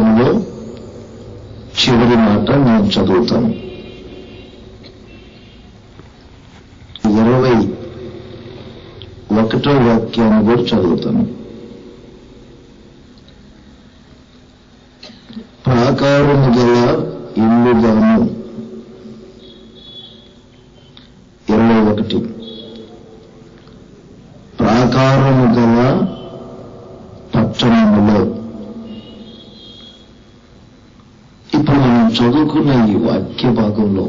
వాక్యంలో చివరి మాట నేను చదువుతాను. 21వ వాక్యాన్ని కూడా చదువుతాను. ప్రాకారము గల ఇల్లుగాను 21 ప్రాకారము గల పట్టణములో. ఇప్పుడు మనం చదువుకున్న ఈ వాక్య భాగంలో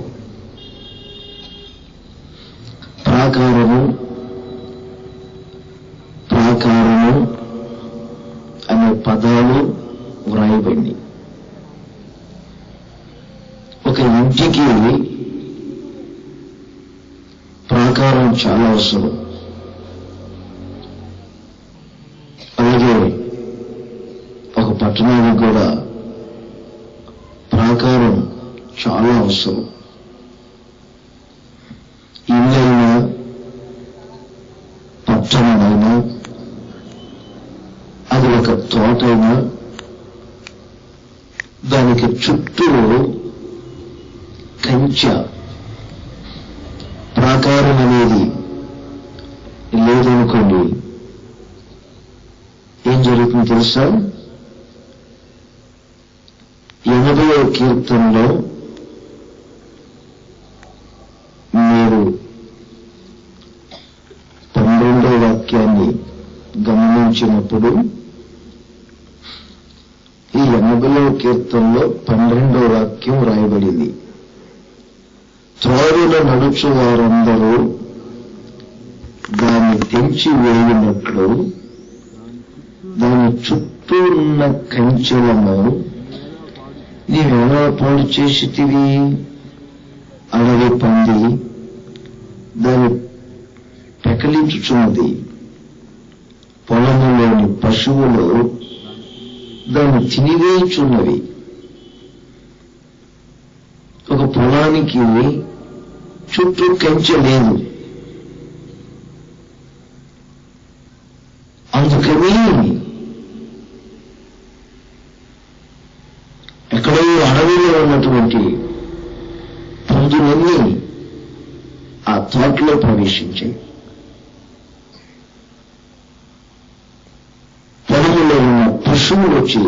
ప్రాకారము అనే పదాలు వ్రాయబడి ఒక ఇంటికి ప్రాకారం చాలా అవసరం. అలాగే ఒక పట్టణానికి కూడా ప్రాకారం చాలా అవసరం. ఇల్లైనా పట్టణమైనా అది ఒక తోటైనా దానికి చుట్టూ కంచె ప్రాకారం అనేది లేదనుకోండి, ఏం జరుగుతుందో తెలుసా? 80వ కీర్తనలో మీరు 12వ వాక్యాన్ని గమనించినప్పుడు ఈ 80వ కీర్తనలో 12వ వాక్యం రాయబడింది. త్రోవలో నడుచు వారందరూ దాన్ని తెంచి వేయినట్లు దాని చుట్టూ ఉన్న కంచెలను నీవెలా పాడు చేసితివి. అడవి పంది దాన్ని పెకలించుచున్నది, పొలములోని పశువులు దాన్ని తినివేయుచున్నవి. ఒక పొలానికి చుట్టూ కంచె లేదు, అందుకని ఎక్కడో అడవిలో ఉన్నటువంటి పందులన్నీ ఆ తోటలో ప్రవేశించాయి. పొలంలో ఉన్న పశువులు వచ్చి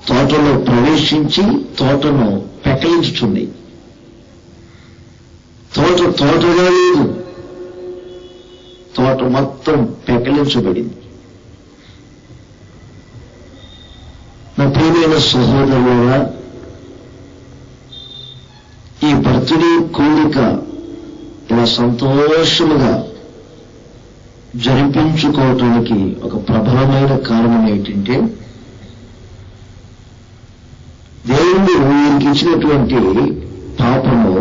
తోటలో ప్రవేశించి తోటను పెకలించుతున్నాయి. తోటగా లేదు, తోట మొత్తం పెకలించబడింది. నా ప్రియమైన సహోదరులారా, ఈ బర్త్డే కోరిక ఇలా సంతోషముగా జరిపించుకోవటానికి ఒక ప్రబలమైన కారణం ఏంటంటే, దేవుడు వీరికి ఇచ్చినటువంటి పాపము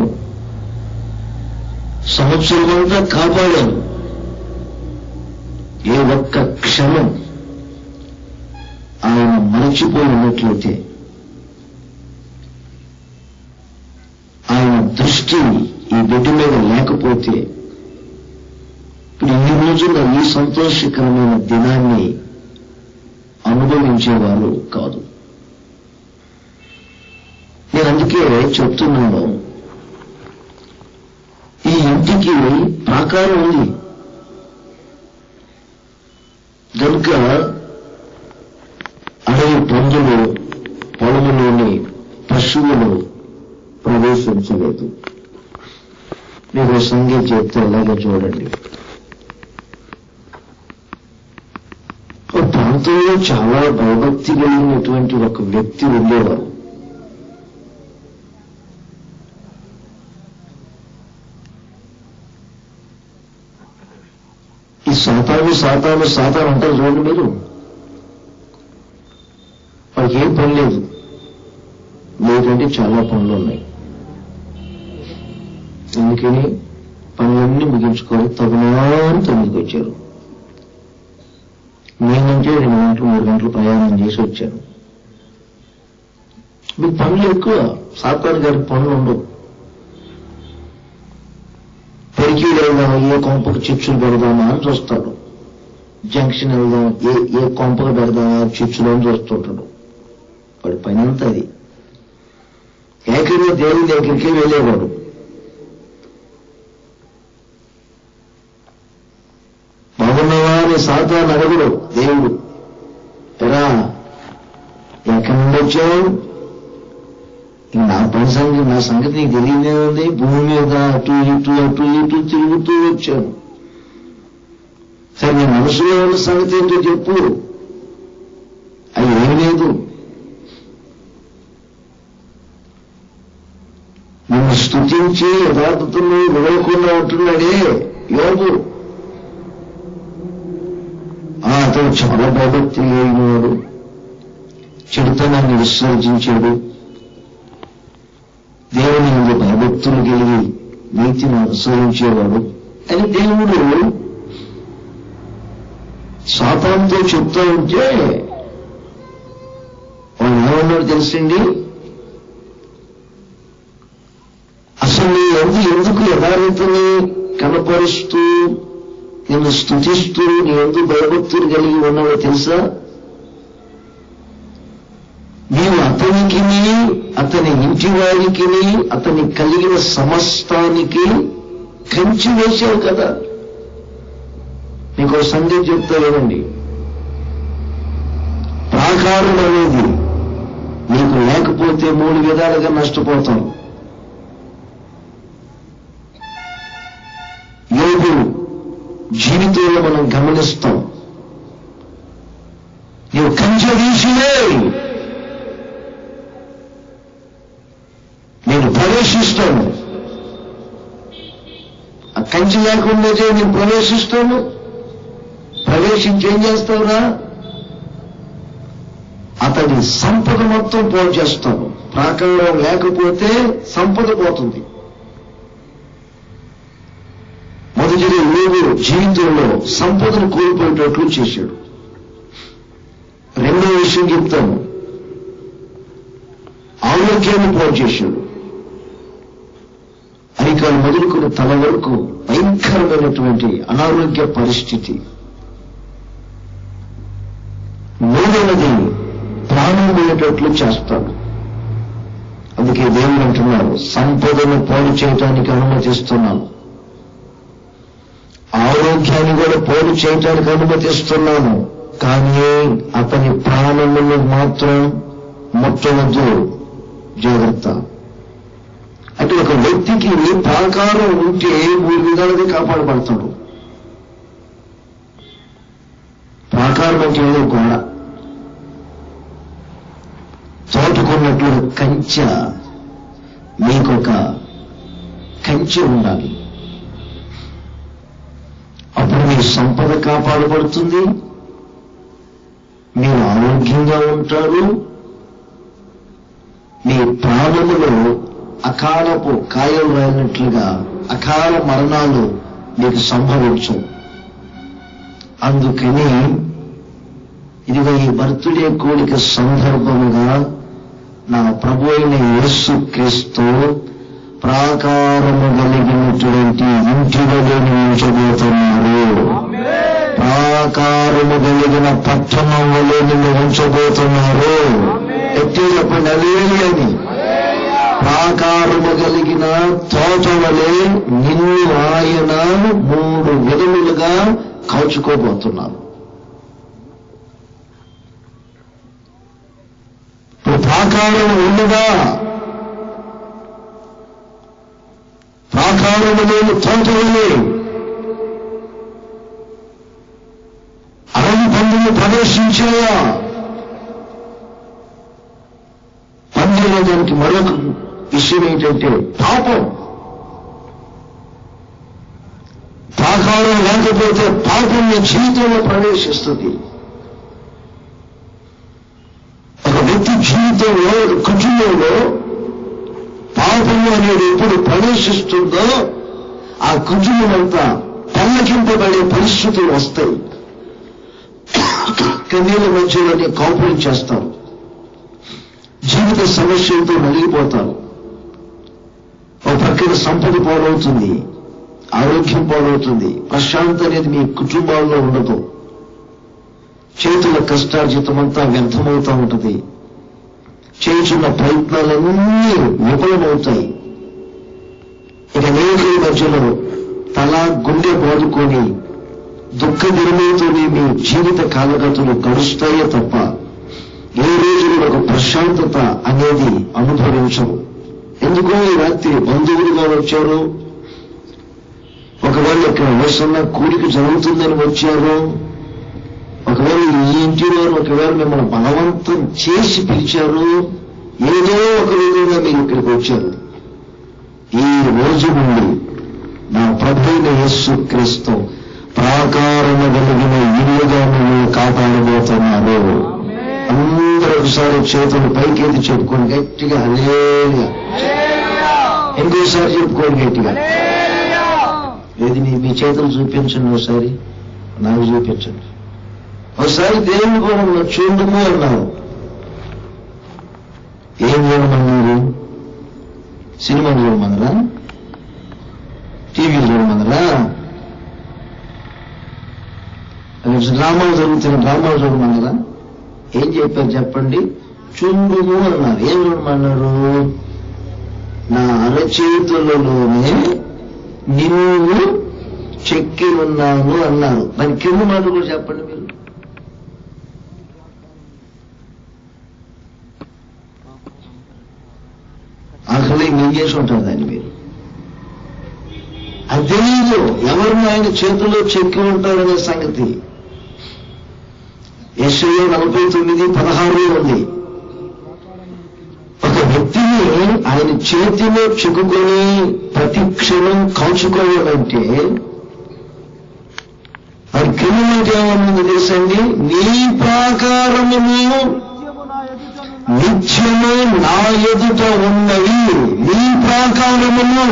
సంవత్సరమంతా కాపాడారు. ఏ ఒక్క క్షణం ఆయన మరచిపోయి ఉన్నట్లయితే, ఆయన దృష్టి ఈ బిడ్డ మీద లేకపోతే ఇప్పుడు ఈ రోజున ఈ సంతోషకరమైన దినాన్ని అనుభవించేవారు కాదు. నేను అందుకే చెప్తున్నాను, ఈ ఇంటికి ప్రాకారం ఉంది కనుక అడవి పందులు, పొలములోని పశువులు ప్రవేశించలేదు. మీరు సంగీతం చెప్తే అలాగే చూడండి. ఒక ప్రాంతంలో చాలా భయభక్తి కలిగినటువంటి ఒక వ్యక్తి ఉండేవారు. ఈ సాతాను అంటారు చూడండి మీరు. వాళ్ళకి ఏం పని లేదు, లేదంటే చాలా పనులు ఉన్నాయి. అందుకని పనులన్నీ ముగించుకొని తగునాని 9కి వచ్చారు. నేనంటే 2 గంటలు 3 గంటలు ప్రయాణం చేసి వచ్చాను. మీకు పనులు ఎక్కువ, సాతాను గారికి పనులు ఉండవు. పెరికీలు వెళ్దామా, ఏ కొంపకు చిచ్చులు పెడదామా అని చూస్తాడు. జంక్షన్ వెళ్దాం, ఏ కొంపలు పెడదాం, చిచ్చులో చూస్తుంటాడు. వాడి పని అంతా అది. ఏకంగా దేవుని దగ్గరికి వెళ్ళేవాడు. బాగున్నావా అని సాతాను అడుగుడు దేవుడు. ఎరా ఎక్కడి నుండి వచ్చావు? నా సంగతి నీకు తెలియదే ఉంది. భూమి మీద అటు ఇటు అటు ఇటు తిరుగుతూ వచ్చాను. సరే నీ మనసులో ఉన్న సంగతి ఏంటో చెప్పు. అది ఏమి లేదు. నిన్ను స్తుతించి యథార్థతను విడవకుండా ఉంటున్నాడే యోబు. అతను చాలా భయభక్తి అయినవాడు, చెడుతనాన్ని విసర్జించాడు, దేవుని ముందు భయభక్తులు కలిగి నీతిని అనుసరించేవాడు అని దేవుడు సాతానుతో చెప్తూ ఉంటే వాడు ఏమన్నాడు తెలుసండి? అసలు నీ ఎందుకు యథార్థతని కనపరుస్తూ నిన్ను స్తుతిస్తూ నీ ఎందుకు భయభక్తులు కలిగి ఉన్నావో తెలుసా? నీవు అతనికి, అతని ఇంటి వారికి, అతని కలిగిన సమస్తానికి కంచి వేశావు కదా. మీకు సంగతి చెప్తా లేదండి. ప్రాకారం అనేది నీకు లేకపోతే 3 విధాలుగా నష్టపోతాం. యోబు జీవితంలో మనం గమనిస్తాం. నీవు కంచె తీసినే నేను ప్రవేశిస్తాను. ఆ కంచె లేకుండా నేను ప్రవేశిస్తాను. ప్రవేశించి ఏం చేస్తావురా? అతడి సంపద మొత్తం పోగు చేస్తాను. ప్రాకారం లేకపోతే సంపద పోతుంది. మొదటిగా యోబు జీవితంలో సంపదను కోల్పోయేటట్లు చేశాడు. రెండో విషయం చెప్తాను, ఆరోగ్యాన్ని పోగు చేశాడు. అరికాలు మొదలుకుని తల వరకు భయంకరమైనటువంటి అనారోగ్య పరిస్థితి. మూడవది ప్రాణం పోయేటట్లు చేస్తాడు. అందుకే దేవుడు అంటున్నారు, సంపదను పోగు చేయటానికి అనుమతిస్తున్నాను, ఆరోగ్యాన్ని కూడా పోగు చేయటానికి అనుమతిస్తున్నాను, కానీ అతని ప్రాణములు మాత్రం ముట్టవద్దు. జాగ్రత్త. అంటే ఒక వ్యక్తికి ప్రాకారం ఉంటే 3 విధాలుగా కాపాడబడతాడు. ప్రాకారం అంటే ఏదో గోడ, తోటకున్నట్లు కంచె, మీకొక కంచె ఉండాలి. అప్పుడు మీ సంపద కాపాడబడుతుంది, మీరు ఆరోగ్యంగా ఉంటారు, మీ ప్రాణములో అకాలపు కాయలు రాయినట్లుగా అకాల మరణాలు మీకు సంభవించవు. అందుకని ఇదిగో ఈ బర్త్డే కోరిక సందర్భముగా నా ప్రభు అయిన యేసు క్రీస్తు ప్రాకారము కలిగినటువంటి ఇంటిలో ఉంచబోతున్నారు. ప్రాకారము కలిగిన పట్టణంలో నిన్ను ఉంచబోతున్నారు. ఎట్టి చెప్పండి అలేలి అని. ప్రాకారము కలిగిన తోట వలె నిన్ను ఆయన 3 విధములుగా కాచుకోబోతున్నారు. ప్రాకారం ఉండగా, ప్రాకారము లేని తోట వలె అడవి పందులు ప్రవేశించాయా? పందులు దానికి మరొక విషయం ఏంటంటే పాపం. ప్రాకారం లేకపోతే పాపం నీ జీవితంలో ప్రవేశిస్తుంది. ఒక వ్యక్తి జీవితంలో, కుటుంబంలో పాపము అనేది ఎప్పుడు ప్రవేశిస్తుందో ఆ కుటుంబం అంతా పల్లకింపబడే పరిస్థితులు వస్తాయి. కన్నీళ్ళ మధ్యలోనే కాపులు చేస్తారు, జీవిత సమస్యలతో నలిగిపోతారు. ఒక ప్రక్కన సంపద పాలవుతుంది, ఆరోగ్యం పాలవుతుంది, ప్రశాంతత అనేది మీ కుటుంబాల్లో ఉండదు. చేతుల కష్టార్జితమంతా వ్యర్థమవుతూ ఉంటుంది. చేస్తున్న ప్రయత్నాలన్నీ విఫలమవుతాయి. ఇక అనేకుల మధ్యలో తల గుండె బాదుకొని దుఃఖ దినములతోనే మీ జీవిత కాలగతులు గడుస్తాయే తప్ప ఏ రోజులు ఒక ప్రశాంతత అనేది అనుభవించరు. ఎందుకో ఈ రాత్రి బంధువులుగా వచ్చారు, ఒకవేళ ఇక్కడ వస్తున్న కూడిక జరుగుతుందని వచ్చారు, ఒకవేళ ఈ ఇంటిలో ఒకవేళ మిమ్మల్ని బలవంతం చేసి పిలిచారు, ఏదో ఒక విధంగా మీరు ఇక్కడికి వచ్చారు. ఈ రోజు నుండి నా ప్రభువైన యేసుక్రీస్తు ప్రాకారము కలిగిన ఇల్లుగా మిమ్మల్ని కాపాడబోతున్నారు. అందరూ ఒకసారి చేతులు పైకెత్తి చెప్పుకోండి గట్టిగా, హల్లెలూయా. ఇంకోసారి చెప్పుకోండి గట్టిగా. ఏది మీ చేతులు చూపించండి, ఒకసారి నాకు చూపించండి. ఒకసారి దేవుని కూడా చూడము అన్నారు. ఏం చూడమన్నారు? సినిమా చూడమన్నారా? టీవీ చూడమన్నారా? డ్రామాలు జరుగుతున్న డ్రామాలు చూడమన్నారా? ఏం చెప్పారు చెప్పండి? చూడము అన్నారు. ఏం చూడమన్నారు? నా అరచేతులలోనే నిన్ను చెక్కి ఉన్నాను అన్నారు. దాని కింద మాట కూడా చెప్పండి మీరు. అసలు ఏం చేసి ఉంటారు దాన్ని మీరు. అదే ఎవరిని ఆయన చేతిలో చెక్కి ఉంటారనే సంగతి యెషయా 49:16 ఉంది. ఒక వ్యక్తిని ఆయన చేతిలో చిక్కుకొని ప్రతి క్షణం కాల్చుకోవాలంటే అది కింద ఏమన్నది తెలుసండి? నీ ప్రాకారమును నిత్యము నా ఎదుట ఉన్నవి. నీ ప్రాకారమును,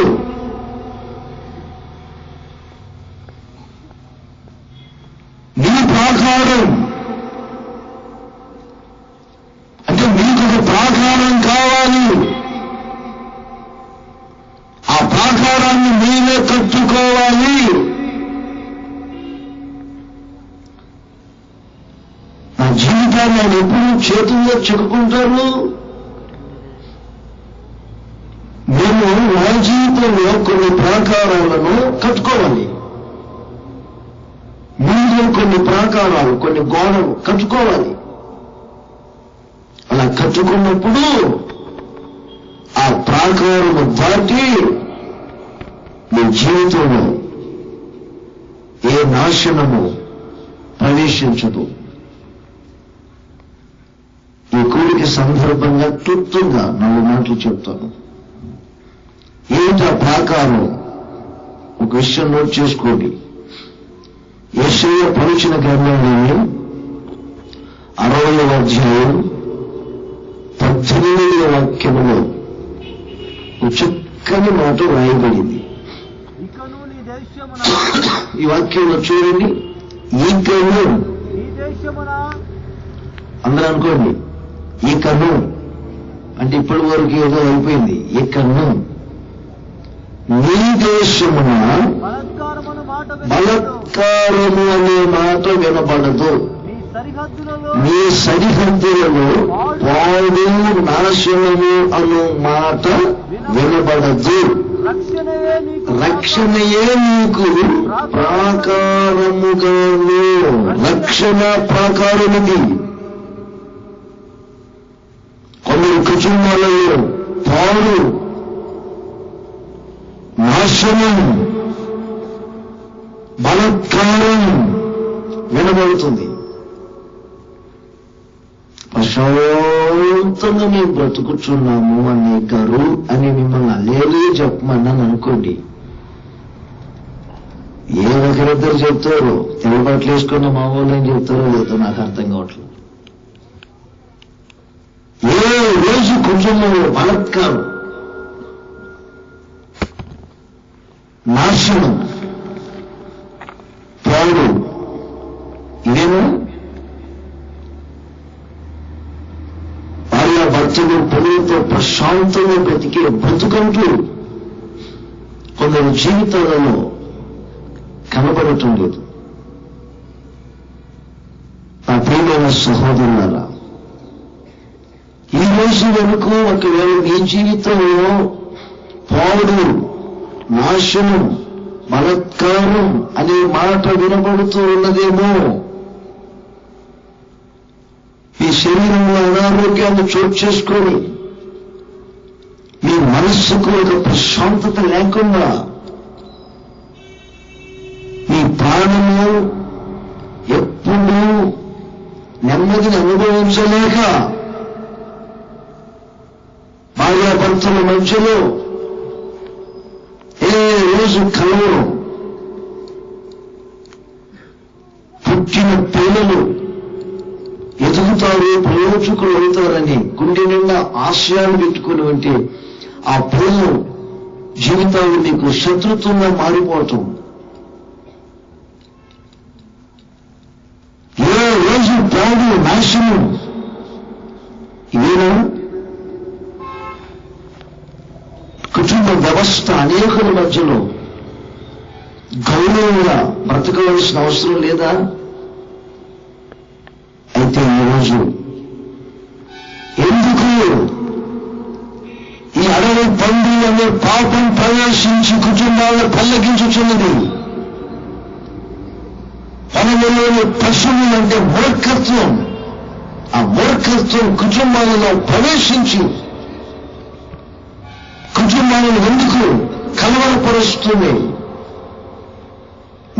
నీ ప్రాకారం అంటే మీకు ఒక ప్రాకారం కావాలి. ఆ ప్రాకారాన్ని మీరే కట్టుకోవాలి. నా జీవితాన్ని ఆయన ఎప్పుడు చేతుల్లో చెప్పుకుంటారు. మేము నా జీవితంలో కొన్ని ప్రాకారాలను కట్టుకోవాలి. ముందు కొన్ని ప్రాకారాలు, కొన్ని గోడలు కట్టుకోవాలి. అలా కట్టుకున్నప్పుడు ఆ ప్రాకారము దాటి మీ జీవితంలో ఏ నాశనము ప్రవేశించదు. ఈ కూడిక సందర్భంగా క్లుప్తంగా 4 మాటలు చెప్తాను. ఏంటా ప్రాకారం? ఒక విషయం నోట్ చేసుకోండి. యెషయా ప్రవచన గ్రంథంలోని 60వ అధ్యాయం 18వ వాక్యములో చక్కని మాట రాయబడింది. ఈ వాక్యంలో చూడండి. ఈకను, అందరూ అనుకోండి, ఈకను అంటే ఇప్పటి వరకు ఏదో అయిపోయింది. ఈకను నీ దేశమున బలత్కారము అనే మాట వినబడదు. నీ సరిహద్దులలో పాడు నాశనము అను మాట వినబడదు. రక్షణయే నీకు ప్రాకారముగాను. రక్షణ ప్రాకారముది. కొందరు కుటుంబాలలో పాడు నాశనం బలత్కారం వినబడుతుంది. ప్రశాంతంగా మేము బ్రతుకుచున్నాము అనే గారు అని మిమ్మల్ని అల్లేలే చెప్పమన్నాను అనుకోండి. ఏ ఒకరిద్దరు చెప్తారో, తెల్లబట్టలు వేసుకున్న మా వాళ్ళు ఏం చెప్తారో లేదో నాకు అర్థం కావట్లేదు. ఏ రోజు కుటుంబంలో బలత్కారం, నాశనం, పాడు, ఇదేమో భార్యాభర్తలు పిల్లలతో ప్రశాంతంగా బ్రతికే బ్రతుకంటూ కొందరు జీవితాలలో కనబడటం లేదు. నా ప్రియ సహోదరులారా, ఈ రోజు వరకు ఒకవేళ మీ జీవితంలో పాడు, నాశనం, బలత్కారం అనే మాట వినబడుతూ ఉన్నదేమో, మీ శరీరంలో అనారోగ్యాన్ని చోటు చేసుకొని మీ మనస్సుకు ఒక ప్రశాంతత లేకుండా, మీ ప్రాణము ఎప్పుడూ నెమ్మదిని అనుభవించలేక, భార్యాభర్తల మధ్యలో ఏ రోజు కలవరం, పుట్టిన పిల్లలు ఎదుగుతారు, ప్రయోజకులు అవుతారని గుండె నిండా ఆశయాలు పెట్టుకుని ఉంటే ఆ పిల్లలు జీవితాలు మీకు శత్రుత్వంగా మారిపోవటం, ఏ రోజు పాడు, నాశనం, ఇవేనా కుటుంబ వ్యవస్థ? అనేకుల మధ్యలో గౌరవంగా బ్రతకవలసిన అవసరం లేదా? అయితే ఈరోజు ఎందుకు ఈ అడవి పండు అనే పాపం ప్రవేశించి కుటుంబాలను పల్లకించుచున్నది? మనలోని పశువులంటే మూర్ఖత్వం, ఆ మూర్ఖత్వం కుటుంబాలలో ప్రవేశించి కుటుంబాలను ఎందుకు కలవరపరుస్తుంది?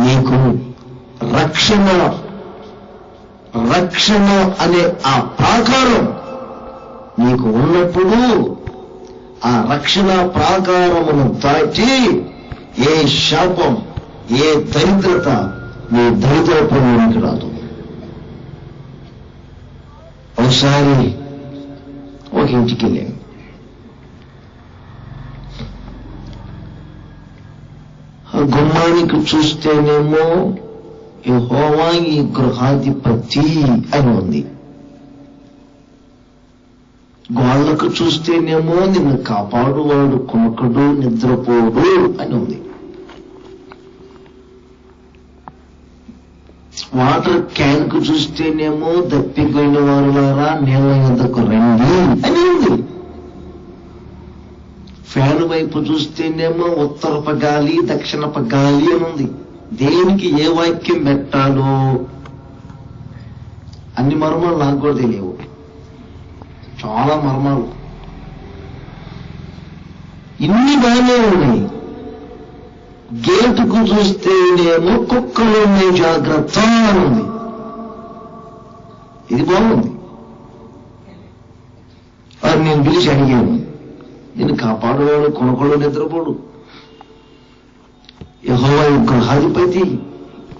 నీకు రక్షణ అనే ఆ ప్రాకారం నీకు ఉన్నప్పుడు ఆ రక్షణ ప్రాకారమును దాటి ఏ శాపం, ఏ దరిద్రత నీ దరిద్రపురంలోకి రాదు. ఒకసారి ఒక ఇంటికి వెళ్ళాను. గుమ్మానికి చూస్తేనేమో యెహోవా ఈ గృహాధిపతి అని ఉంది, గోళ్లకు చూస్తేనేమో నిన్ను కాపాడువాడు, కుమకుడు, నిద్రపోడు అని ఉంది. వాటర్ క్యాన్ కు చూస్తేనేమో దప్పిపోయిన వారులారా నీళ్ల యొద్దకు రండి అని ఉంది. ఫ్యాన్ వైపు చూస్తేనేమో ఉత్తరపు గాలి, దక్షిణపు గాలి అని ఉంది. దేనికి ఏ వాక్యం పెట్టాలో అన్ని మర్మాలు నాకు కూడా తెలియవు, చాలా మర్మాలు. ఇన్ని బాగానే ఉన్నాయి. గేటుకు చూస్తేనేమో కుక్కలు ఉన్నాయి, జాగ్రత్త అని ఉంది. ఇది బాగుంది. అది నేను పిలిచి అడిగాను, నేను కాపాడువాడు, కొనకొడు, నిద్రపోడు, యెహోవా గృహాధిపతి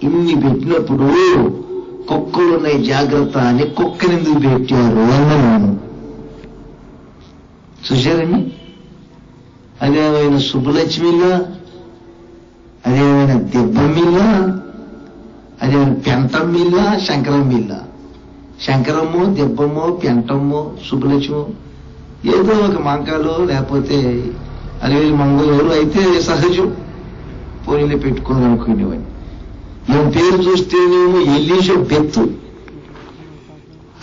ఇన్ని పెట్టినప్పుడు కుక్కలున్నాయి జాగ్రత్త అని కుక్కనెందుకు పెట్టారు అన్నాను. చూశారండి? అదేమైనా శుభలక్ష్మిలా, అదేమైనా దెబ్బమ్మిల్లా, అదేమైనా పెంటమ్మిల్లా, శంకరమ్మిల్లా. శంకరమ్మో, దెబ్బమ్మో, పెంటమ్మో, శుభలక్ష్మో, ఏదో ఒక మంకాలు లేకపోతే అలివేలు మంగళూరు అయితే సహజం, పోనీలో పెట్టుకోవాలనుకునేవాడిని. ఈయన పేరు చూస్తేనేమో ఎలీష బెత్తు,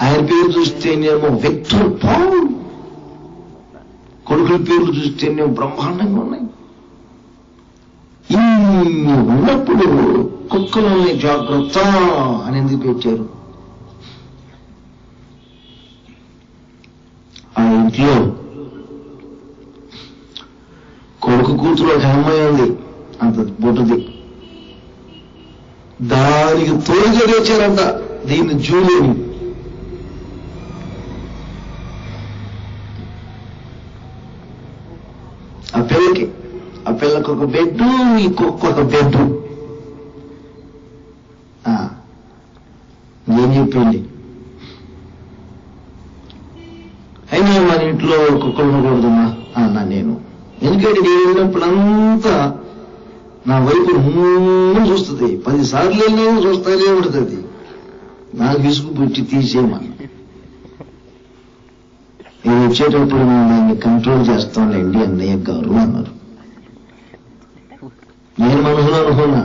ఆయన పేరు చూస్తేనేమో వెక్టర్ పావు, కొడుకుల పేర్లు చూస్తేనేమో బ్రహ్మాండంగా ఉన్నాయి. ఇన్ని ఉన్నప్పుడు కుక్కలని జాగ్రత్త అని ఎందుకు పెట్టారు? ఆ ఇంట్లో కొడుకు కూతురు ఒక అమ్మాయి ఉంది, అంత బొట్టుది. దానికి తోడుగా తెచ్చారంట దీన్ని జూలిని. ఆ పిల్లకి ఒక బెడ్, ఈ కుక్క ఒక బెడ్. ఏం చెప్పింది? అయినా మన ఇంట్లో కుక్కలు ఉండకూడదమ్మా అన్నా నేను. ఎందుకంటే నేను వెళ్ళినప్పుడంతా నా వైపు చూస్తుంది, 10 సార్లు వెళ్ళినా చూస్తానే ఉంటుంది. నాకు విసుగు పుట్టి తీసేయమన్నా. నేను వచ్చేటప్పుడు మేము దాన్ని కంట్రోల్ చేస్తాంలేండి అన్నయ్య గారు అన్నారు. నేను మనసులో అనుకున్నా,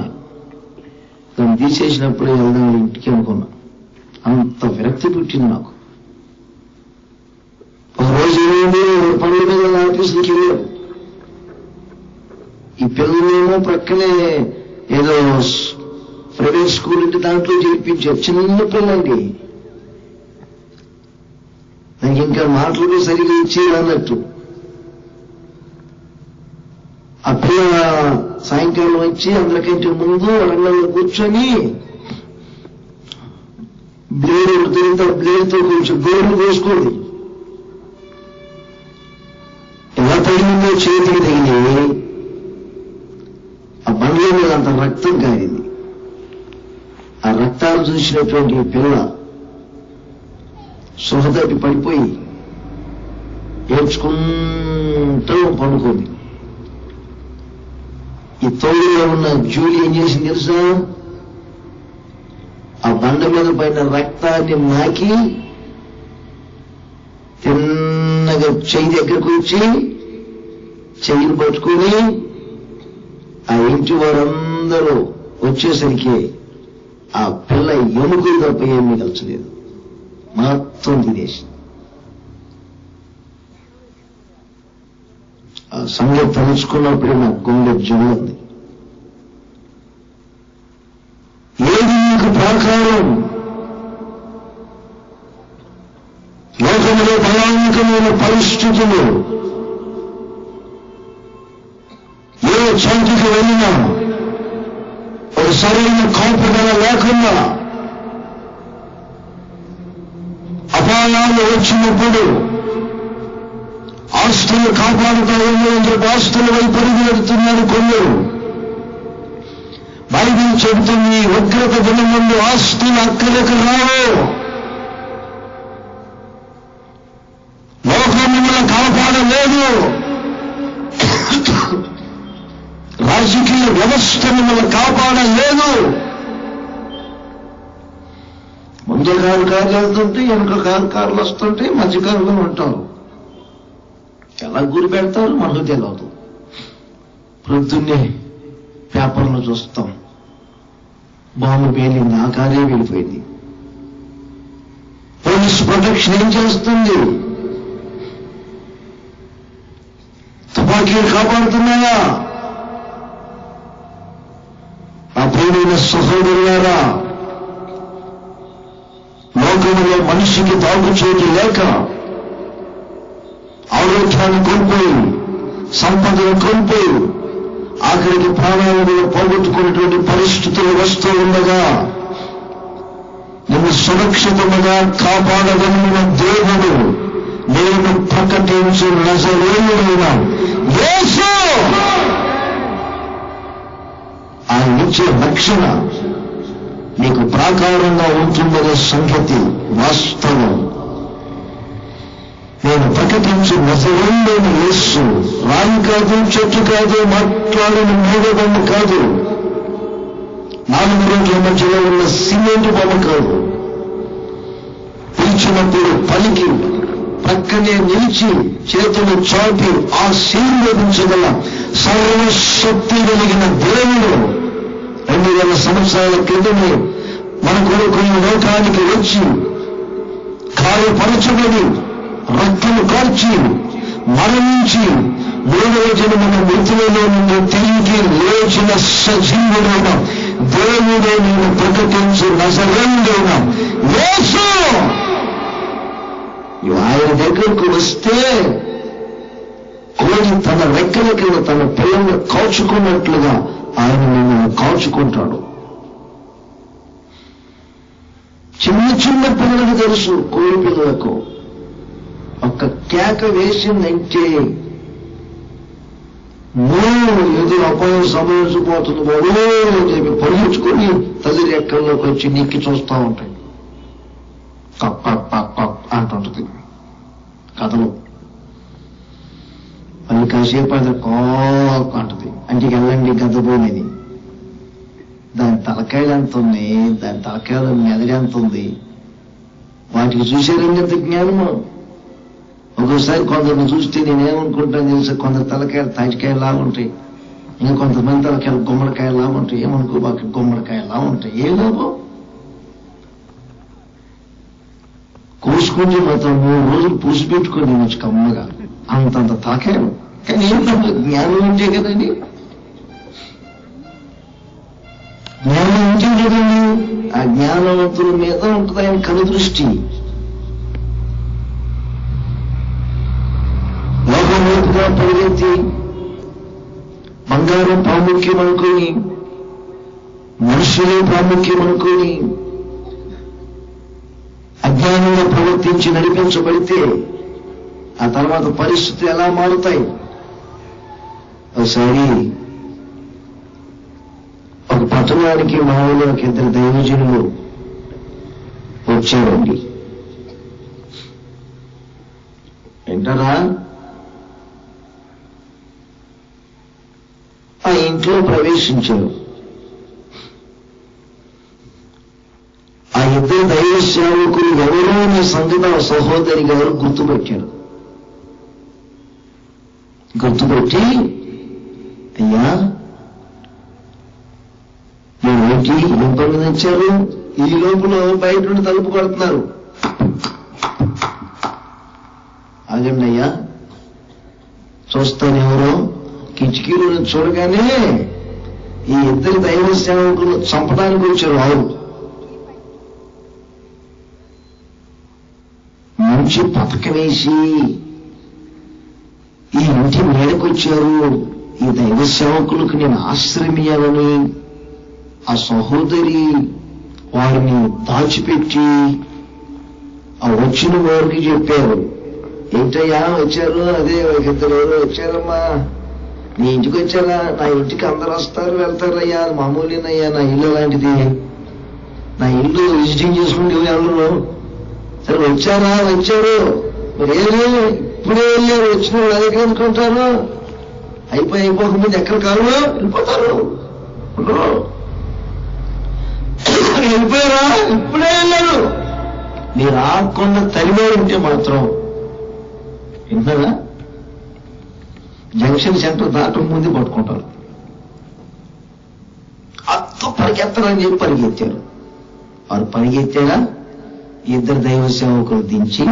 దాన్ని తీసేసినప్పుడు వెళ్దాం ఇంటికి అనుకున్నా. అంత విరక్తి పుట్టింది నాకు. ఒకరోజు ఏమైంది, పనుల మీద ఆఫీసులకి వెళ్ళారు. ఈ పిల్లలేమో ప్రక్కనే ఏదో ప్రైవేట్ స్కూల్ ఉంటే దాంట్లో చేర్పించారు. చిన్న పిల్లండి, నాకు ఇంకా మాటలు సరిగా ఇచ్చేది అన్నట్టు. ఆ పిల్ల సాయంకాలం వచ్చి అందరికంటే ముందు రంగంలో కూర్చొని బ్లేడ్ ఉడుతుంటే బ్లేడ్తో కొంచెం గోళ్ళు కోసుకుంది. ఎలా తగిలిందో చేతికి తగిలి ఆ బండ్ల మీద అంత రక్తం కారింది. ఆ రక్తాలు చూసినటువంటి పిల్ల సుహతపి పడిపోయి ఏడ్చుకుంటూ పడుకుంది. ఈ తోడులో ఉన్న జూలీ ఏం చేసింది తెలుసా? ఆ బండ మీద పైన రక్తాన్ని నాకి తిన్నగా చెయ్యి దగ్గరకు వచ్చి చెయ్యిని పట్టుకుని ఆ ఇంటి వారందరూ వచ్చేసరికి ఆ పిల్ల ఎముకలు తప్ప ఏం మిగల్చలేదు, మొత్తం తినేసి. ఆ సంగతి తలుచుకున్నప్పుడే నాకు గుండె జల్లుంది. ఏది నీకు ప్రాకారం? లోకంలో భయానకమైన పరిస్థితులు, ఏ చోటికి వెళ్ళినా ఒక సరైన కాపుదల లేకుండా అపాయాలు వచ్చినప్పుడు ఆస్తులు కాపాడుతా ఉన్నాయని చెప్పి ఆస్తుల వైపు పరిగెడుతున్నారు కొందరు. బైబిల్ చెబుతుంది, ఉగ్రత దినం ముందు ఆస్తులు అక్కడికి రావు. లోకం మిమ్మల్ని కాపాడలేదు, రాజకీయ వ్యవస్థ మిమ్మల్ని కాపాడలేదు. ముందు కార్లు వెళ్తుంటే వెనుక కార్లు వస్తుంటే మధ్యకారులు ఉంటారు. ఎలా గురి పెడతారు మనకు తెలియదు. ప్రొద్దున్నే పేపర్లు చూస్తాం, బాంబు పేలింది, ఆ కారే వెళ్ళిపోయింది. పోలీస్ ప్రొటెక్షన్ ఏం చేస్తుంది? తుపాకీలు కాపాడుతున్నాయా? ఆ ప్రియమైన సహోదరులారా, లోకంలో మనిషికి తాగుచోటు లేక ఆరోగ్యాన్ని కోల్పోయి, సంపదను కోల్పోయి, ఆఖరికి ప్రాణాలను కూడా పోగొట్టుకున్నటువంటి పరిస్థితులు వస్తూ ఉండగా నిన్ను సురక్షితముగా కాపాడగలిగిన దేవుడు, నేను ప్రకటించు నజరేయుడైన యేసు, ఆయన ఇచ్చే రక్షణ నీకు ప్రాకారంగా ఉంటుందనే సంగతి వాస్తవం. నేను ప్రకటించు నజరేయుడైన యేసు రాయి కాదు, చెట్టు కాదు, మాట్లాడిన మూడబొమ్మ కాదు, 4 రోజుల మధ్యలో ఉన్న సిమెంట్ బొమ్మ కాదు. పిలిచినప్పుడు పలికి ప్రక్కనే నిలిచి చేతులు చాపి ఆశీర్వదించగల సర్వశక్తి కలిగిన దేవుడు 2000 సంవత్సరాల క్రితమే మన కొరకు ఈ లోకానికి వచ్చి గాయపరచబడి రక్తము కార్చి మరణించి 3వ జన్మన మృతులలో నుండి తిరిగి లేచిన సజీవుడైన దేవుడే నేను ప్రకటించు నజరేయుడైన యేసు. ఆయన దగ్గరకు వస్తే కోడి తన రెక్కల కింద తన పిల్లల్ని కాచుకున్నట్లుగా ఆయన నిన్ను కాచుకుంటాడు. చిన్న చిన్న పిల్లలకు తెలుసు, కోడి పిల్లలకు ఒక్క కేక వేసిందంటే ఎదురు అపాయం సంభవించిపోతుంది బాబు అని చెప్పి పరిగెత్తుకొని తల్లి రెక్కల్లోకి వచ్చి నీక్కి చూస్తూ ఉంటాయి. కప్ కప్ కప్ కప్ అంటుంటుంది కథలు. మళ్ళీ కాసేపు అది కాక్ అంటుంది, అంటికి వెళ్ళండి గద్దపోయినది. దాని తలకాయలు ఎంత ఉన్నాయి, దాని తలకాయలు మెదడు ఎంత ఉంది, వాటికి చూసేదండి ఎంత జ్ఞానము. ఒక్కోసారి కొందరిని చూస్తే నేనేమనుకుంటాను తెలుసా, కొందరు తలకాయలు తాటికాయలా ఉంటాయి, ఇంకా కొంతమంది తలకాయలు గుమ్మడికాయలా ఉంటాయి. ఏమనుకో బాకి గుమ్మడికాయలా ఉంటాయి, ఏ లాభం? పుచ్చుకుంటే మాత్రం 3 రోజులు పూసి పెట్టుకొని వచ్చి కమ్మగా అంతంత తాకాను. కానీ ఏంటంటే జ్ఞానం ఉంటే కదండి, జ్ఞానం ఉంటే కదండి. ఆ జ్ఞానవంతుల మీద ఉంటుంది ఆయన కనుదృష్టి. లోకంలోపుగా పరిగెత్తి బంగారం ప్రాముఖ్యం అనుకొని, మనుషులే ప్రాముఖ్యం అనుకొని అజ్ఞానంగా ప్రవర్తించి నడిపించబడితే ఆ తర్వాత పరిస్థితులు ఎలా మారుతాయి? ఒకసారి ఒక పట్టణానికి మామూలుగా 2 దైవజనులు వచ్చారండి. ఏంటారా? ఆ ఇంట్లో ప్రవేశించారు. ఆ 2 దైవ సేవకులు ఎవరో అనే సంగతి ఆ సహోదరి గారు గుర్తుపెట్టారు. గుర్తుపెట్టి, అయ్యా మీరేంటి ఏం పని తెచ్చారు? ఈ లోపల బయట నుండి తలుపు కొడుతున్నారు. ఆగండి అయ్యా, చూస్తాను ఎవరో. కిటికీలో చూడగానే ఈ 2 దైవ సేవకులు చంపడానికి వచ్చారు. ఆవు మంచి పథకం వేసి ఈ ఇంటి మేడకొచ్చారు. ఈ దైవ సేవకులకు నేను ఆశ్రమియాలని ఆ సహోదరి వారిని దాచిపెట్టి ఆ వచ్చిన వారికి చెప్పారు. ఏంటయ్యా వచ్చారు? అదే 2 ఎవరు వచ్చారమ్మా, నీ ఇంటికి వచ్చారా? నా ఇంటికి అందరు వస్తారు వెళ్తారయ్యా, మామూలేనయ్యా, నా ఇల్లు లాంటిది, నా ఇల్లు విజిటింగ్ చేసుకుంటే ఎవరు? సరే వచ్చారా? వచ్చారు. మరి ఏమి ఇప్పుడే వెళ్ళారు, వచ్చిన వాళ్ళు అదే అనుకుంటారు. అయిపోకముందు ఎక్కడ కారు వెళ్ళిపోతారు. వెళ్ళిపోయారా? ఇప్పుడే వెళ్ళారు. మీరు ఆకుండా తరిమే ఉంటే మాత్రం విన్నారా, జంక్షన్ సెంటర్ దాటం ముందు పట్టుకుంటారు. అంత పరిగెత్తరని చెప్పి పరిగెత్తారు. వారు పరిగెత్తారా? 2 దైవ సేవకులు దించి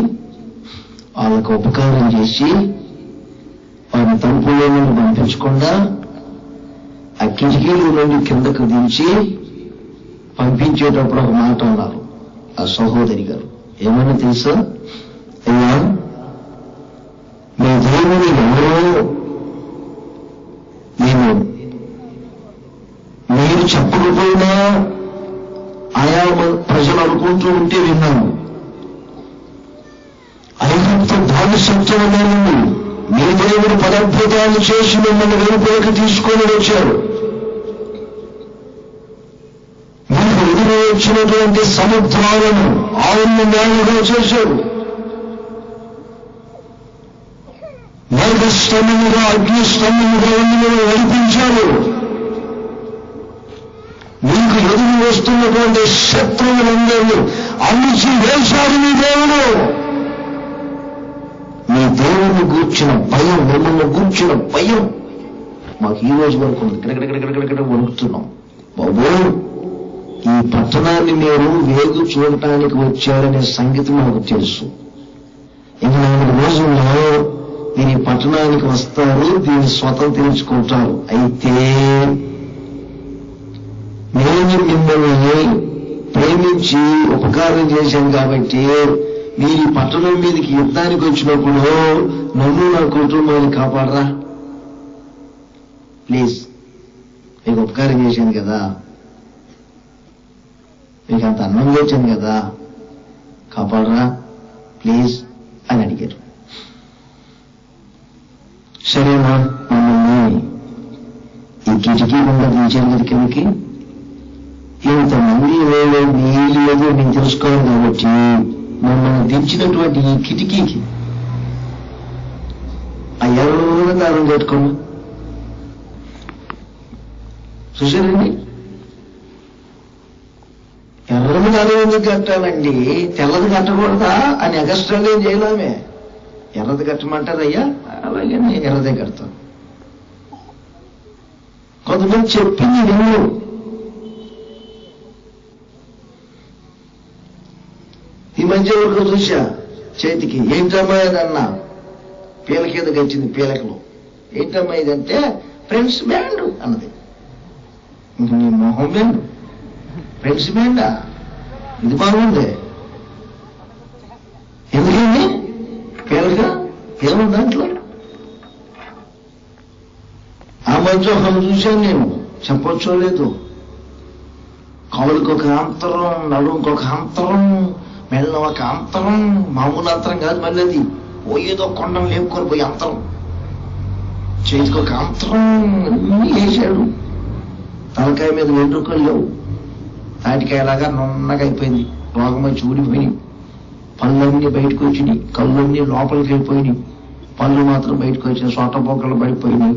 వాళ్ళకు ఉపకారం చేసి వారిని తలుపులో నుండి పంపించకుండా ఆ కిటికీలో నుండి కిందకు దించి పంపించేటప్పుడు ఒక మాట అన్నారు ఆ సహోదరి గారు. ఏమన్నా తెలుసా? అయ్యా మీ దేవుడు ఎవరో నేను మీరు చెప్పకపోయినా ఆయా ప్రజలు అనుకుంటూ ఉంటే విన్నాను. ఐగుప్తు బానిసత్వంలో నుండి మీ దేవుడు పదార్థాలు చేసి మిమ్మల్ని వెలుపలికి తీసుకొని వచ్చారు. మీకు ఎదురు వచ్చినటువంటి సముద్రాలను ఆవులను న్యాయంగా చేశారు. మేఘస్తంభముగా అగ్నిస్తంభముగా ఉండి నడిపించారు. మీకు ఎదురు వస్తున్నటువంటి శత్రువులందరినీ అణిచి వేశారు మీ దేవుడు. మీ దేవుని గూర్చిన భయం, మిమ్మల్ని గూర్చిన భయం మాకు ఈ రోజు వరకు ఉంది. గిడగిడగిడగిడగిడ వణుకుతున్నాం. బాబు, ఈ పట్టణాన్ని మీరు వేగు చూడటానికి వచ్చారనే సంగతి మాకు తెలుసు. ఇంకా 4 రోజుల్లో మీరు ఈ పట్టణానికి వస్తారు, దీన్ని స్వతంత్రించుకుంటారు. అయితే నేను మిమ్మల్ని ప్రేమించి ఉపకారం చేశాను కాబట్టి మీరు ఈ పట్టణం మీదకి యుద్ధానికి వచ్చినప్పుడు నన్ను నా కుటుంబాన్ని కాపాడరా ప్లీజ్. మీకు ఉపకారం చేశాను కదా, మీకు అంత అన్నం చేశాను కదా, కాపాడరా ప్లీజ్ అని అడిగారు. సరేనా, మమ్మల్ని ఈ కిటికీ గుండా దించారు కదా కిందకి. ఇంతమంది నీళ్ళు ఏదో నేను తెలుసుకోవాలి కాబట్టి మమ్మల్ని దించినటువంటి ఈ కిటికీకి ఆ ఎర్ర దారం కట్టుకోమా. చూశారండి, ఎర్రని దారం ఎందుకు కట్టాలండి? తెల్లది కట్టకూడదా అని ఎగస్ట్రాగా ఏం చేయలేమే. ఎర్రది కట్టమంటారయ్యా, అలాగే నేను ఎర్రదే కడతాను. కొంతమంది చెప్పింది విన్ను. ఈ మధ్య ఒకరు చూశా, చేతికి. ఏంటమ్మా ఇదన్నా? పీలక కింద గచ్చింది, పీలకలో. ఏంటమ్మా ఇదంటే ఫ్రెండ్స్ బ్యాండ్ అన్నది. ఇంక నీ మొహం బ్యాండ్, ఫ్రెండ్స్ బ్యాండా? ఇది బాగుంది. ఎందుకండి పీలక ఏమో దాంట్లో. ఆ మధ్య ఒకరు చూశాను నేను, చెప్పొచ్చో లేదు. కాళ్ళకి ఒక అంతరం, నడుముకి ఒక అంతరం, మెళ్ళ ఒక అంతరం. మామూలు అంతరం కాదు, మళ్ళీ అది పోయేదో కొండను లేపుకొని పోయి అంతరం. చేతికి ఒక అంతరం అన్నీ వేశాడు. తలకాయ మీద వెంట్రుకలు లేవు, తాటికాయలాగా నున్నగా అయిపోయింది. రోగం వచ్చి ఊడిపోయినాయి. పళ్ళన్నీ బయటకు వచ్చినాయి, కళ్ళన్నీ లోపలికి వెళ్ళిపోయినాయి. పళ్ళు మాత్రం బయటకు వచ్చిన సొట్ట పొక్కలు పడిపోయినాయి.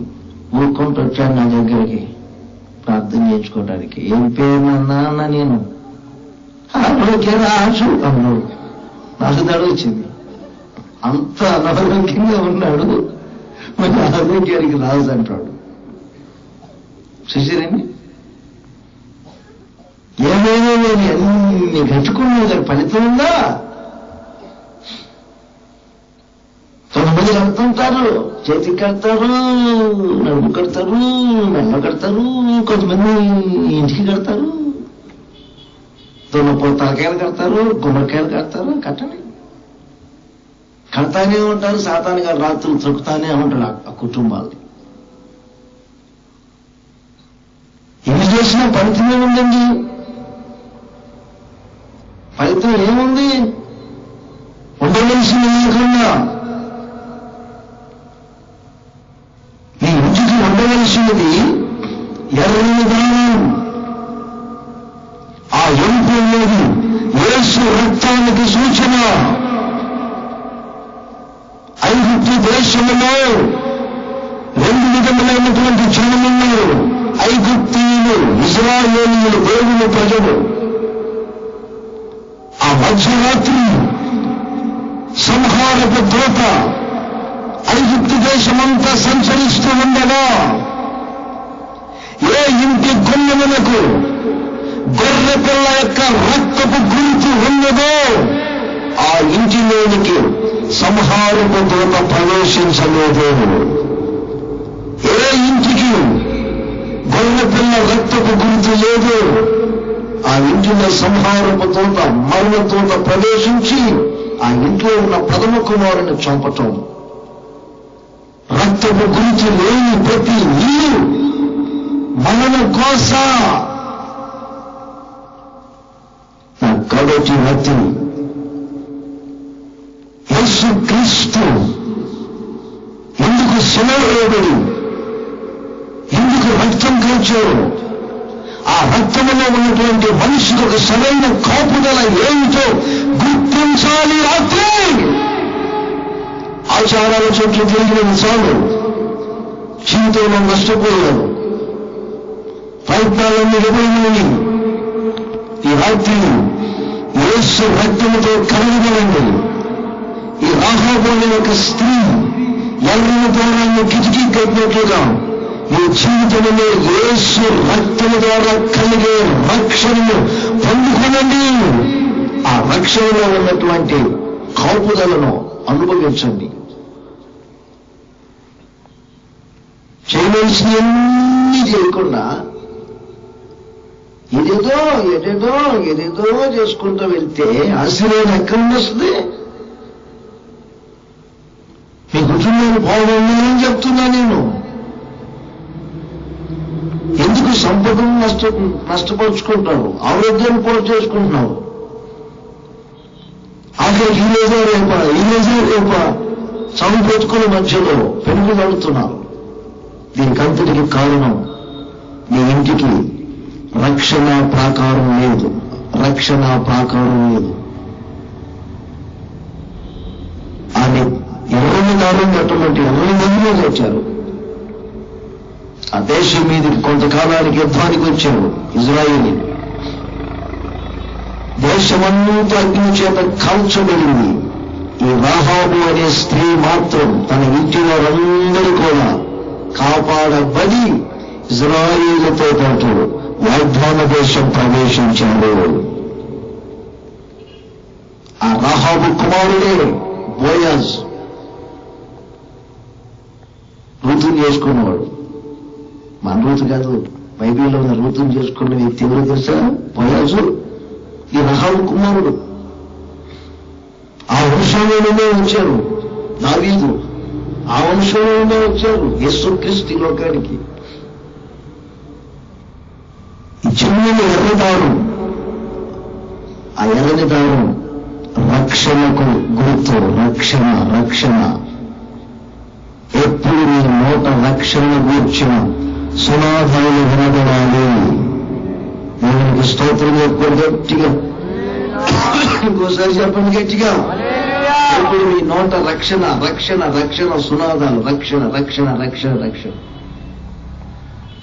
ఊరుకుంటూ వచ్చాను నా దగ్గరికి ప్రార్థన చేయించుకోవడానికి. ఏం పేరు నాన్న? నేను రాజు అన్నాడు. నాకు దడ వచ్చింది. అంత అనారోగ్యంగా ఉన్నాడు, మరి ఆరోగ్యానికి రాజు అంటాడు. చూసారండి, ఏమైనా నేను అన్ని కట్టుకున్నా దాని ఫలితం ఉందా? కొంతమంది కడుతుంటారు, చేతికి కడతారు, నడుము కడతారు, మెల్ల కడతారు, కొంతమంది ఇంటికి కడతారు, దున్నపో తలకాయలు కడతారు, గుమ్మడికాయలు కడతారు. కట్టండి, కడతానే ఉంటారు. సాతాను గారు రాత్రులు త్రొక్కుతానే ఉంటాడు ఆ కుటుంబాలని. ఎన్ని చేసినా ఫలితం ఏముందండి? ఫలితం ఏముంది? ఉండవలసింది లేకుండా నీ ఇంటికి ఉండవలసినది ఎర్రని దానం. ఆ ఎంపు అనేది యేసు రక్తానికి సూచన. ఐగుప్తు దేశంలో 2 విధములైనటువంటి జనమున్నారు. ఐగుప్తీయులు, ఇశ్రాయేలీయులు, దేవుని ప్రజలు. ఆ మధ్యరాత్రి సంహారపు దూత ఐగుప్తు దేశమంతా సంచరిస్తూ ఉండగా ఏ ఇంటి గుమ్మమునకు గొర్రె పిల్ల యొక్క రక్తపు గుర్తు ఉన్నదో ఆ ఇంటిలోనికి సంహారపు దూత ప్రవేశించలేదు. ఏ ఇంటికి గొర్రె పిల్ల రక్తపు గుర్తు లేదు, ఆ ఇంటిలో సంహారపు దూత, మరణ దూత ప్రవేశించి ఆ ఇంట్లో ఉన్న ప్రథమ కుమారుని చంపటం. రక్తపు గుర్తు లేని ప్రతి ఇల్లు మరణ కోస. కాబట్టి వ్యక్తి యేసు క్రీస్తు ఎందుకు శిలవేయబడి ఎందుకు రక్తం కాల్చారు? ఆ రక్తములో ఉన్నటువంటి మనిషికి ఒక సరైన కాపుదల ఏమిటో గుర్తించాలి. రాత్రి ఆచారాల చుట్టూ తిరిగిన చాలు, జీవితంలో నష్టపోయారు, ప్రయత్నాలన్నీ విభజనని. ఈ రాత్రి యేసు రక్తముతో కలగబడండి. ఈ రాహాబు అనే ఒక స్త్రీ ఎర్రని ద్వారాన్ని కిటికీ కట్టినట్లుగా మీ జీవితంలో యేసు రక్తము ద్వారా కలిగే రక్షణను పొందుకోనండి. ఆ రక్షణలో ఉన్నటువంటి కాపుదలను అనుభవించండి. చేయవలసినవన్నీ చేయకుండా ఏదేదో చేసుకుంటూ వెళ్తే ఆశీర్వాదం ఎక్కడి నుండి వస్తుంది? మీ కుటుంబాన్ని బాగుందని చెప్తున్నా నేను. ఎందుకు సంపదను నష్టపరుచుకుంటారు, ఆరోగ్యాన్ని కూడా చేసుకుంటున్నారు. ఆఖరికి ఈ రోజే రేపా చదువు పెట్టుకునే మధ్యలో పెనుగులు అడుగుతున్నారు. దీనికంతటికి కారణం మీ ఇంటికి రక్షణ ప్రాకారం లేదు. ఆమె ఎర్రని దారం కట్టమంటే ఎర్రని మందిలో వచ్చారు. ఆ దేశం మీదకి కొంతకాలానికి యుద్ధానికి వచ్చారు ఇజ్రాయేలీలు. దేశమంతా అగ్ని చేత కాల్చబడింది. ఈ రాహాబు అనే స్త్రీ మాత్రం తన ఇంటి వారందరూ కూడా కాపాడబడి ఇజ్రాయేలుతో పాటు వాగ్దాన దేశం ప్రవేశించాడు. ఆ రాహాబు కుమారుడే బోయాజ్ రూతుని చేసుకున్నవాడు. మన రూతు కాదు, బైబిల్లో ఉన్న రూతుని చేసుకున్న వ్యక్తి ఎవరో తెలుసా? బోయాజు, ఈ రహాబు కుమారుడు. ఆ వంశంలోనే వచ్చారు దావీదు, ఆ వంశంలోనే వచ్చారు యేసుక్రీస్తు ఈ లోకానికి. ఈ చిన్న ఎర్రదారు, ఆ ఎర్రని దారు రక్షణకు గుర్తు. రక్షణ రక్షణ ఎప్పుడు నీ నోట రక్షణ గూర్చిన సునాదాలు వినబడాలి. దేవునికి స్తోత్రం చెప్పుకోండి గట్టిగా, ఇంకోసారి చెప్పండి గట్టిగా. ఎప్పుడు మీ నోట రక్షణ రక్షణ రక్షణ సునాదాలు, రక్షణ రక్షణ రక్షణ రక్షణ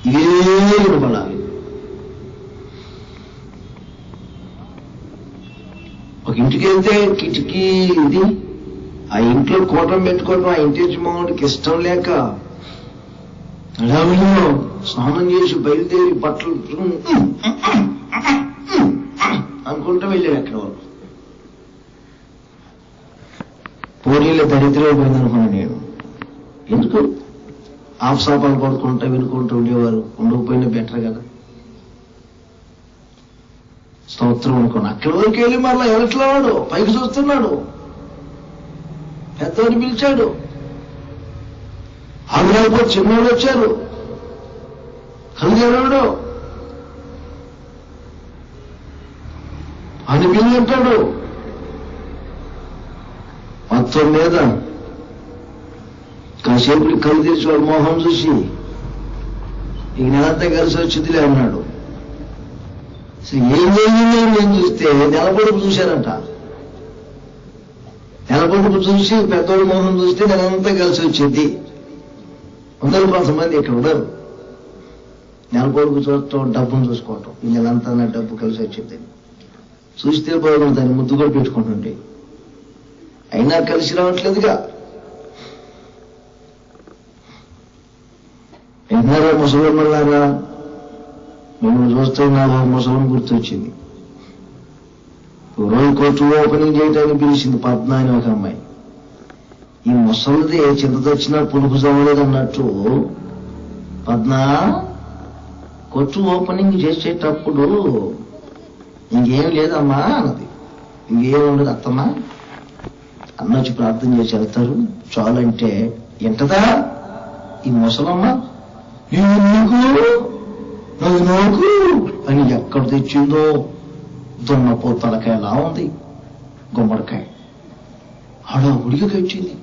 ఇవే వినబడాలి. ఒక ఇంటికి వెళ్తే కిటికీ ఇది, ఆ ఇంట్లో కూటం పెట్టుకోవడం ఆ ఇంటి యజమానుడికి ఇష్టం లేక అడవిలో స్నానం చేసి బయలుదేరి బట్టలు అనుకుంటూ వెళ్ళాడు. అక్కడ వాళ్ళు పోనీళ్ళ దరిద్రం పోయిందనుకున్నాను నేను. ఎందుకు ఆఫ్సాపాలు పడుకుంటా వినుకుంటూ ఉండేవారు, ఉండకపోయినా బెటర్ కదా. స్తోత్రం అనుకున్నా. అక్కడి వరకు వెళ్ళి మరలా ఎలట్లా వాడు పైకి చూస్తున్నాడు. పెద్దవాడిని పిలిచాడు, ఆగ్రహపో చిన్నవాడు వచ్చారు, కలిగేవాడు అని పిల్లి అంటాడు. మొత్తం మీద కాసేపు కళ్ళు తెరిచి వాడు మోహం చూసి ఈ నెలంతా కలిసి వచ్చిందిలే అన్నాడు. ఏం జరిగిందో నేను చూస్తే నెలపొడుపు చూశారంట. నెలపొడుపు చూసి పెద్దోడు మోహం చూస్తే నెలంతా కలిసి వచ్చింది. అందరూ కొంతమంది ఇక్కడ ఉండరు. నెలపొడుపు చూడటం, డబ్బును చూసుకోవటం, ఈ నెలంతా నా డబ్బు కలిసి వచ్చింది. చూస్తే బాగుంది, దాన్ని ముద్దు కూడా పెట్టుకుంటుంటే అయినా కలిసి రావట్లేదుగా. విన్నారా ముసలమ్మలారా? మిమ్మల్ని చూస్తే నాకు ముసలం గుర్తొచ్చింది. రోజు కోర్టు ఓపెనింగ్ చేయడానికి పిలిచింది పద్మ అని ఒక అమ్మాయి. ఈ ముసలిది చింత తెచ్చినా పులుపు చదవలేదన్నట్టు పద్మ కొట్టు ఓపెనింగ్ చేసేటప్పుడు ఇంకేం లేదమ్మా అన్నది. ఇంకేం ఉండదు అత్తమ్మా అన్నొచ్చి ప్రార్థన చేసి వెళ్తారు. చాలంటే ఎంటదా ఈ ముసలమ్మ, నీకు నాకు నాకు అని ఎక్కడ తెచ్చిందో దున్నపో తలకాయలా ఉంది. గుమ్మడికాయ హడావుడిగా వచ్చింది.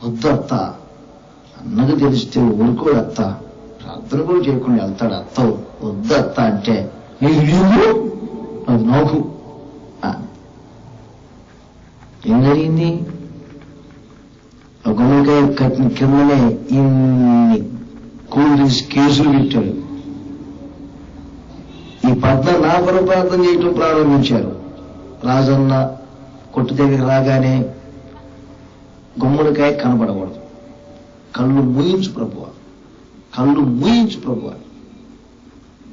వద్దు అత్త, అన్నది తెలిస్తే ఊరుకోడు అత్త, ప్రార్థన కూడా చేయకుండా వెళ్తాడు అత్త. వద్దు అత్త అంటే నీకు అది నాకు. ఏం జరిగింది? గుమ్మడికాయ కట్టిన కిందనే ఇన్ని కూల్ డ్రింక్స్ కేసులు పెట్టాడు. ఈ పద్మ నా కొరకు ప్రార్థన చేయటం ప్రారంభించారు. రాజన్న కొట్టు దగ్గర రాగానే గుమ్మడికాయ కనబడకూడదు, కళ్ళు మూయించు ప్రభువ, కళ్ళు మూయించు ప్రభువ.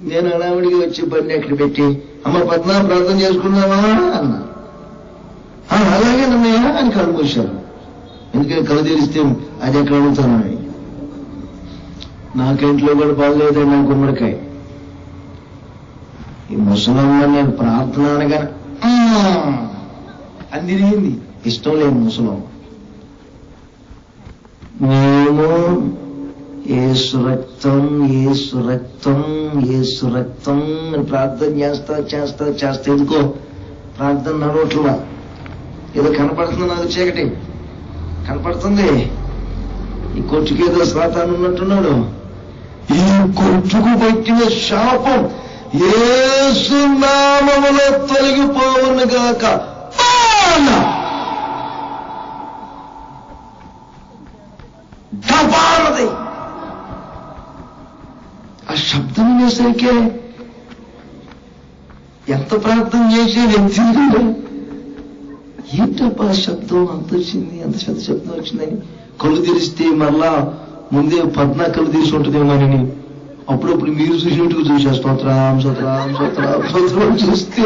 నేను అనావిడికి వచ్చి బండి అక్కడ పెట్టి అమ్మ పద్మ ప్రార్థన చేసుకున్నావా అన్నా. అలాగే నన్నయ్యా అని కళ్ళు మూసారు. ఎందుకంటే కళ్ళు తెరిస్తే అది ఎక్కడ అడుగుతానని. నాకింట్లో కూడా బాగలేదండి నా గుమ్మడికాయ. ఈ ముసలమ్మ నేను ప్రార్థన అనగానే అని తిరిగింది. ఇష్టం లేని ముసలమ్మ. మేము యేసు రక్తం యేసు రక్తం యేసు రక్తం అని ప్రార్థన చేస్తా చేస్తా చేస్తా ఎందుకో ప్రార్థన నడవట్లా. ఏదో కనపడుతుంది, నాకు చీకటి కనపడుతుంది. ఈ కొట్టుకి ఏదో శ్రాతాన్ని ఉన్నట్టున్నాడు. ఈ కొట్టుకు పెట్టిన శాపం యేసు నామములో తొలగిపోవును గాక. డబాలది ఆ శబ్దం వినేసరికే ఎంత ప్రార్థన చేసి వ్యక్తి ఏంటప్ప శబ్దం అంత వచ్చింది, అంత పెద్ద శబ్దం వచ్చిందని కళ్ళు తెరిస్తే మరలా ముందే పద్మ కళ్ళు తెరిచి ఉంటుందేమోనని అప్పుడప్పుడు మీరు చూసినట్టుగా చూసా. స్తోత్రం స్తోత్రం స్తోత్రం స్తోత్రం చూస్తే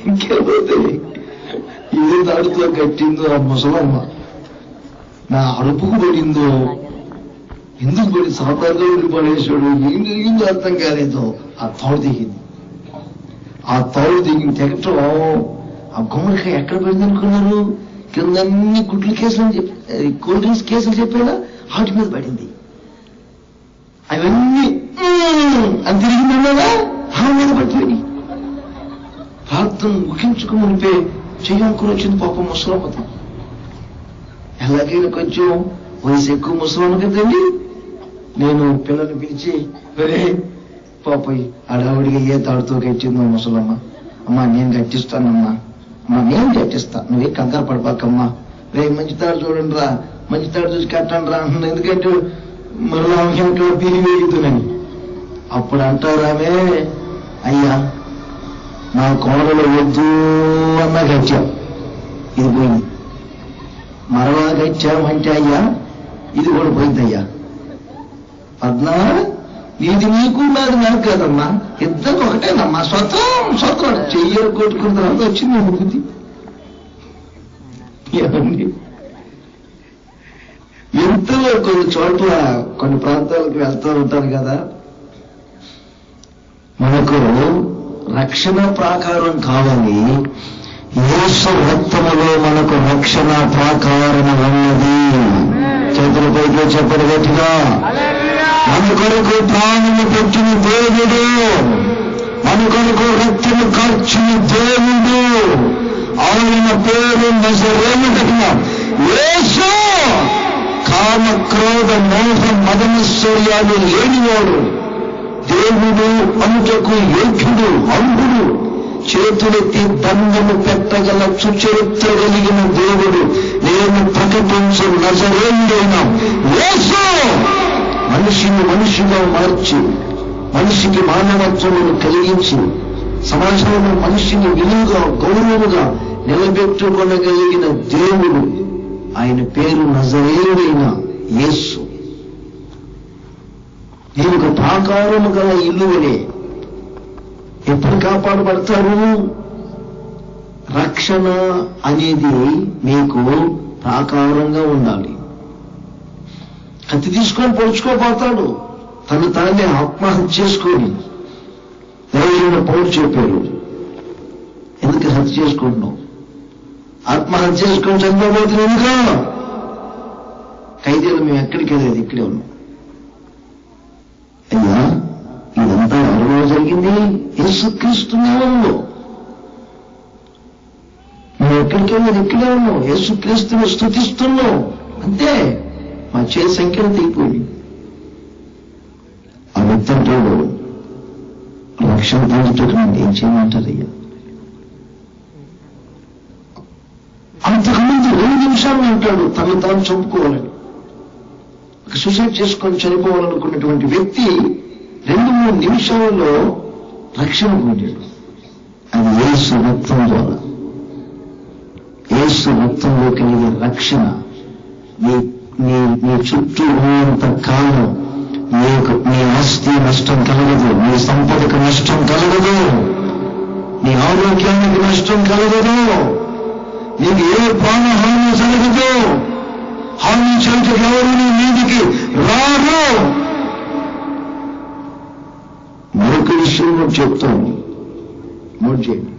ఇంకేమవుతుంది. ఏ తాడుతో కట్టిందో ఆ ముసలమ్మ, నా అరుపుకు పడిందో, ఎందుకు పడి సాధారణ పడేసాడు, ఏం జరిగిందో అర్థం కాలేదో. ఆ తాడు దిగింది. ఆ తాడు దిగిన తెగటం ఆ గుమ్మడికాయ ఎక్కడ పడింది అనుకున్నారు? కింద అన్ని గుడ్లు కేసులు కూల్ డ్రింక్స్ కేసులు చెప్పేలా వాటి మీద పడింది. అవన్నీ అని తిరిగిందన్నారా ఆ మీద పడిపోయి ప్రార్థన ముగించుకునిపే చెయ్యనుకుని వచ్చింది పాపం ముసలమ్మతో. ఎలాగైనా కొంచెం వయసు ఎక్కువ ముసలమ్మ కదండి. నేను పిల్లల్ని పిలిచి, ఒరే పాప అడావుడిగా ఏ తాడుతో కట్టిందో ముసలమ్మ, అమ్మా నేను కట్టిస్తానమ్మా, అమ్మా నేను కట్టిస్తా, నువ్వే కంగారు పడిపోకమ్మా, రే మంచి తాడు చూడండి రా, మంచి తాడు చూసి కట్టండి రా అంటున్నా. ఎందుకంటే మరలా ఇంకా పీరి వేగుతుందని. అప్పుడు అంటారామే, అయ్యా నా కోడలు వద్దు అన్నా కట్టాం, ఇది పోయింది. మరలా కట్టామంటే అయ్యా ఇది కూడా పోయిందయ్యా. పద్నా ఇది నీకు నాది నాకు కదమ్మా, ఇద్దరు ఒకటేనమ్మా, స్వతం చెయ్యరు కొట్టుకున్న తర్వాత వచ్చింది బుద్ధి. ఎంతలో కొన్ని చోట్ల కొన్ని ప్రాంతాలకు వెళ్తూ ఉంటారు కదా, మనకు రక్షణ ప్రాకారం కావాలి. యేసు రక్తములో మనకు రక్షణ ప్రాకారం ఉన్నది. చేతులపైకి చెప్పడు గట్టిగా. మన కొరకు ప్రాణము పెట్టిన దేవుడు, మన కొరకు రక్తము కార్చిన దేవుడు, ఆయన పేరు నజరేయుడైన యేసు. కామ క్రోధ మోహ మదమశ్వర్యాలు లేనివాడు, దేవుడు అనుటకు యోగ్యుడు, అర్హుడు, చేతులెత్తి దండము పెట్టగల సుచరిత్ర కలిగిన దేవుడు, నేను ప్రకటించు నజరేయుడైన యేసు మనిషిని మనిషిగా మార్చి, మనిషికి మానవత్వమును కలిగించి, సమాజంలో మనిషిని విలువగా గౌరవముగా నిలబెట్టుకొనగలిగిన దేవుడు, ఆయన పేరు నజరేయుడైన యేసు. నేను ఒక ప్రాకారము గల ఇల్లువలే. ఎప్పుడు కాపాడబడతారు? రక్షణ అనేది మీకు ప్రాకారంగా ఉండాలి. కత్తి తీసుకొని పొడుచుకోపోతాడు, తను తానే ఆత్మహత్య చేసుకొని. ఎవరైనా పౌరు చెప్పారు, ఎందుకు హత్య చేసుకుంటున్నావు? ఆత్మహత్య చేసుకొని చనిపోబోతుంది ఎందుకో? ఖైదీలు మేము ఎక్కడికి వెళ్ళలేదు, ఇక్కడే ఉన్నాం. అయ్యా ఇదంతా ఎవరిలో జరిగింది? యేసుక్రీస్తు నామములో. మేము ఎక్కడికి వెళ్ళేది ఇక్కడే ఉన్నాం, యేసుక్రీస్తుని స్తుతిస్తున్నాం. అంతే, మా చేతి సంఖ్యను తీపోయింది. ఆ వ్యక్తి అంటాడు, రక్షణ పొందుతుంది ఏం చేయమంటారయ్యా? అంతకుముందు 2 నిమిషాలు అంటాడు తను తాను చంపుకోవాలని. సూసైడ్ చేసుకొని చనిపోవాలనుకున్నటువంటి వ్యక్తి 2-3 నిమిషాలలో రక్షణ పొందాడు. అది యేసు రక్తం ద్వారా. యేసు రక్తంలో కలిగే రక్షణ నీ చుట్టూ ఉన్నంత కాలం నీ ఆస్తి నష్టం కలగదు, నీ సంపదకు నష్టం కలగదు, నీ ఆరోగ్యానికి నష్టం కలగదు, నీకు ఏ ప్రాణహాని జరగదు. హాని చేయటం ఎవరు నీ మీదికి రారు. మరొక విషయం చెప్తాను, నోట్ చేయండి.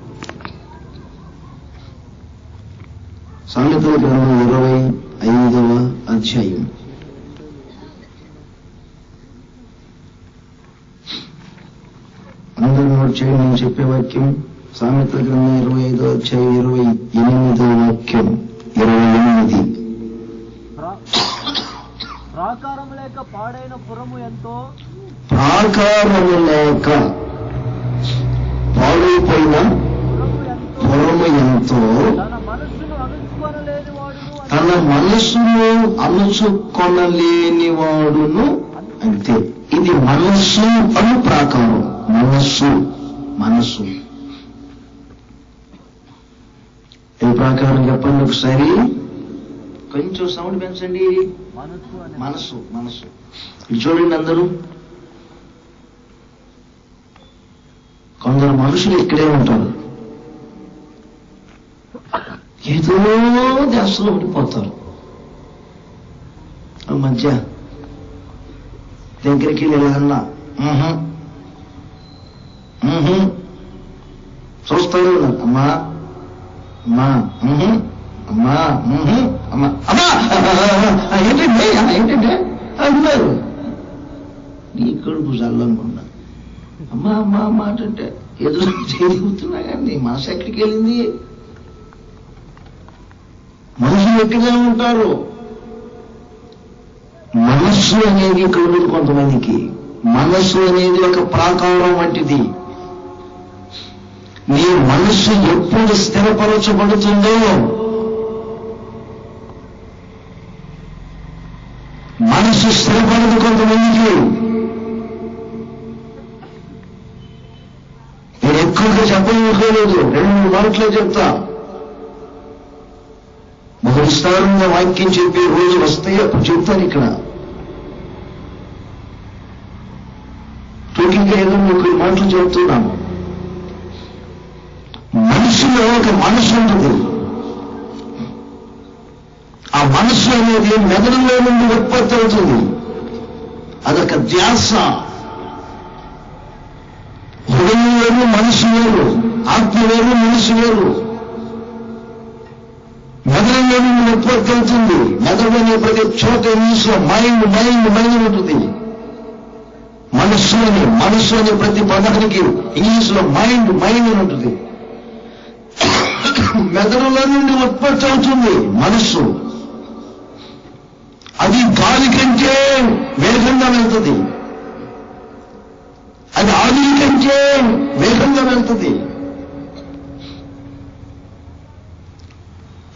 సామెతల గ్రంథం 25వ అధ్యాయం. అందరూ నోట్ చేయండి నేను చెప్పే వాక్యం. సామెతల గ్రంథం 25వ అధ్యాయం 28వ వాక్యం. 28. ప్రాకారము లేక పాడైన పురము ఎంతో, ప్రాకారము లేక పాడైపోయిన పురము ఎంతో, తన మనస్సును అణుచుకొనలేని వాడును. అంతే, ఇది మనస్సు అను ప్రాకారం. మనస్సు ఏ ప్రాకారం చెప్పండి ఒకసారి, కొంచెం సౌండ్ పెంచండి. మనస్సు ఇది చూడండి అందరూ. కొందరు మనుషులు ఇక్కడే ఉంటారు, ఏదో ధ్యాసలో ఉండిపోతారు. మధ్య దగ్గరికి వెళ్ళి అన్నా చూస్తాడు. అమ్మా అమ్మా అమ్మా అమ్మా అమ్మా ఏంటంటే ఏంటంటే అన్నారు. నీ కడుపు చల్లనుకున్నా. అమ్మా అమ్మా అమ్మ అంటే ఎదురు చేయగలుగుతున్నా కానీ నీ మనసు ఎక్కడికి వెళ్ళింది? మనుషులు ఎక్కడే ఉంటారు. మనస్సు అనేది ఇక్కడ ఉంది. కొంతమందికి మనస్సు అనేది ఒక ప్రాకారం వంటిది. నీ మనస్సు ఎప్పుడు స్థిరపరచబడుతుందో, మనస్సు స్థిరపడదు కొంతమందికి. నేను ఎక్కువగా చెప్పలేదు, 2-3 మాటలే చెప్తా. ఒక విస్తారంగా వాక్యం చెప్పే రోజు వస్తాయి, అప్పుడు చెప్తాను. ఇక్కడ టోకింగ్గా ఏదో 3 మాటలు చెప్తున్నాను. మనిషిలో ఒక మనసు ఉంటుంది. ఆ మనసు అనేది మెదడులో నుండి ఉత్పత్తి అవుతుంది. అదొక ధ్యాస. హృదయం వేరు, మనసు వేరు. ఆత్మ వేరు, మనసు వేరు. మెదడులో నుండి ఉత్పత్తి అవుతుంది. మెదడు అనే ప్రతి చోట ఇంగ్లీష్లో మైండ్ మైండ్ మైండ్ ఉంటుంది. మనస్సు అనే ప్రతి పదానికి ఇంగ్లీష్లో మైండ్ మైండ్ అని ఉంటుంది. మెదడులో నుండి ఉత్పత్తి అవుతుంది మనస్సు. అది గాలి కంటే వేగంగా వెళ్తుంది. అది ఆవిరి కంటే వేగంగా వెళ్తుంది.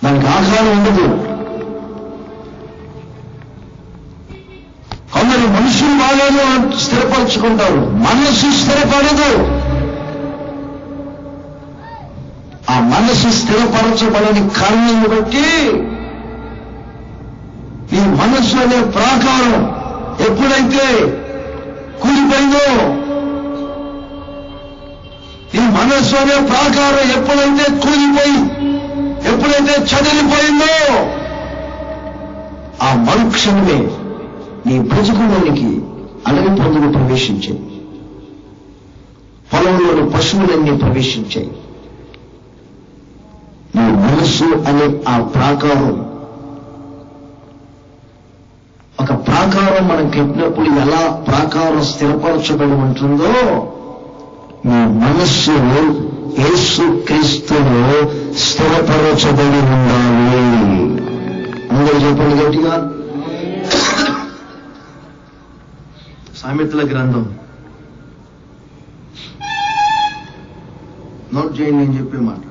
దానికి ఆకారం ఉండదు. కొందరు మనుషులు బాగానే స్థిరపరచుకుంటారు, మనస్సు స్థిరపడదు. ఆ మనస్సు స్థిరపరచబడని కారణాన్ని బట్టి ఈ మనస్సు అనే ప్రాకారం ఎప్పుడైతే కూలిపోయిందో, ఈ మనస్సు అనే ప్రాకారం ఎప్పుడైతే కూలిపోయి, ఎప్పుడైతే చదిలిపోయిందో, ఆ మరుక్షణమే నీ బ్రతుకులోనికి అడవి పందులు ప్రవేశించాయి, పొలంలోని పశువులన్నీ ప్రవేశించాయి. నీ మనస్సు అనే ఆ ప్రాకారం, ఒక ప్రాకారం మనం కట్టినప్పుడు ఎలా ప్రాకారం స్థిరపరచబడి ఉంటుందో, నీ మనస్సు యేసుక్రీస్తులో స్థిరపరచబడి ఉండాలి. అందరూ చెప్పండి గట్టిగా. సామెతల గ్రంథం నోట్ చేయండి నేను చెప్పే మాట.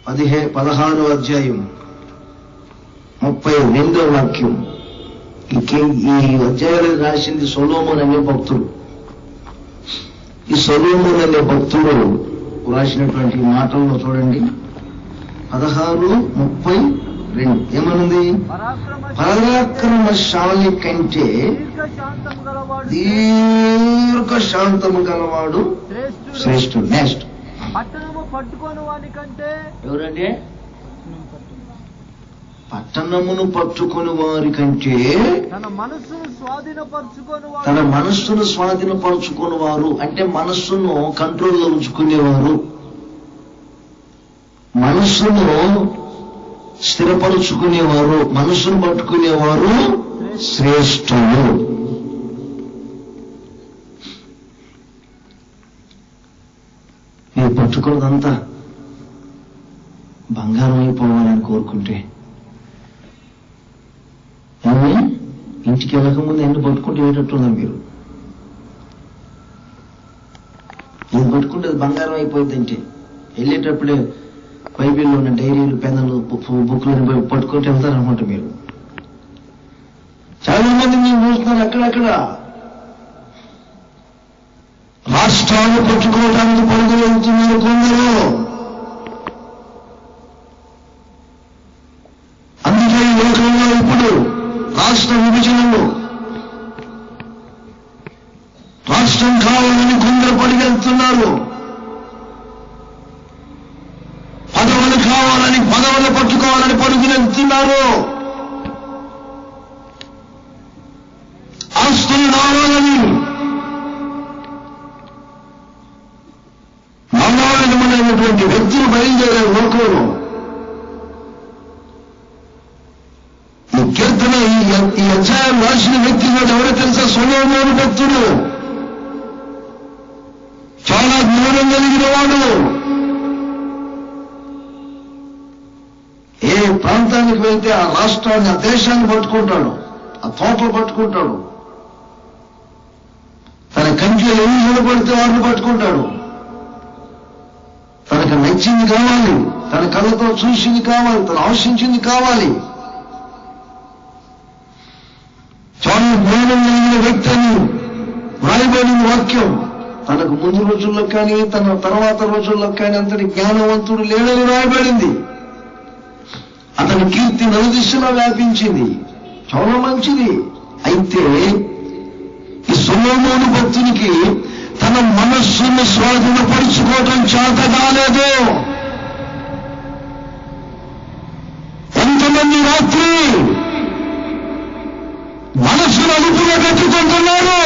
16వ అధ్యాయం 32వ వాక్యం. ఈ అధ్యాయాలు రాసింది సొలొమోను అనే భక్తుడు. ఈ సొలొమోను అనే భక్తుడు రాసినటువంటి మాటల్లో చూడండి, 16:32 ఏమనుంది? పరాక్రమశాలి కంటే దీర్ఘ శాంతము గలవాడు శ్రేష్ఠుడు. నెక్స్ట్, పట్టణము పట్టుకొని వాని కంటే, ఎవరంటే పట్టణమును పట్టుకొని వారి కంటే తన మనస్సును స్వాధీనపరుచుకుని వారు, అంటే మనస్సును కంట్రోల్లో ఉంచుకునేవారు, మనస్సును స్థిరపరుచుకునేవారు, మనస్సును పట్టుకునేవారు శ్రేష్ఠులు. మీరు పట్టుకున్నదంతా బంగారం అయిపోవాలని కోరుకుంటే, ఇంటికి వెళ్ళకముందు ఎన్ని పట్టుకుంటే ఏంటట్టున్నారు మీరు? ఇది పట్టుకుంటే అది బంగారం అయిపోయిందంటే, వెళ్ళేటప్పుడే బైబిల్లో ఉన్న డైరీలు, పెన్నులు, బుక్లను పట్టుకుంటే వెళ్తారనమాట మీరు. చాలా మంది మేము చూస్తున్నారు అక్కడక్కడ రాష్ట్రాలు పట్టుకోవడానికి పరుగులు వెళ్తున్నారు కొందరు. అందుకే ఈ లోకంలో ఇప్పుడు రాష్ట్ర విభజనలో రాష్ట్రం కావాలని కొందరు మగవాళ్ళు పట్టుకోవాలని పరుగులెత్తున్నారు. ఆస్తులు రావాలని, మగవాళ్ళమైనటువంటి వ్యక్తులు బయలుదేరారు లోకంలో. ఈ కీర్తన ఈ అధ్యాయం రాసిన వ్యక్తి కూడా ఎవరో తెలుసా? సొలొమోను భక్తుడు. చాలా జ్ఞానం కలిగిన వాడు. ఏ ప్రాంతానికి వెళ్తే ఆ రాష్ట్రాన్ని, ఆ దేశాన్ని పట్టుకుంటాడు, ఆ తోటలు పట్టుకుంటాడు. తన కంట్లో ఎన్ని నిలబడితే వాడిని పట్టుకుంటాడు. తనకు నచ్చింది కావాలి, తన కళ్ళతో చూసింది కావాలి, తను ఆశించింది కావాలి. చాలా జ్ఞానం కలిగిన వ్యక్తి అని వ్రాయబడిన వాక్యం. తనకు ముందు రోజుల్లో కానీ తన తర్వాత రోజుల్లో కానీ అంతటి జ్ఞానవంతుడు లేడని వ్రాయబడింది. అతని కీర్తి నలుదిశలా వ్యాపించింది. చాలా మంచిది. అయితే ఈ సొలొమోను భక్తునికి తన మనస్సును స్వాధీనపరుచుకోవటం చేత కాలేదు. ఎంతమంది రాత్రి మనస్సును అదుపులో పెట్టుకుంటున్నారు.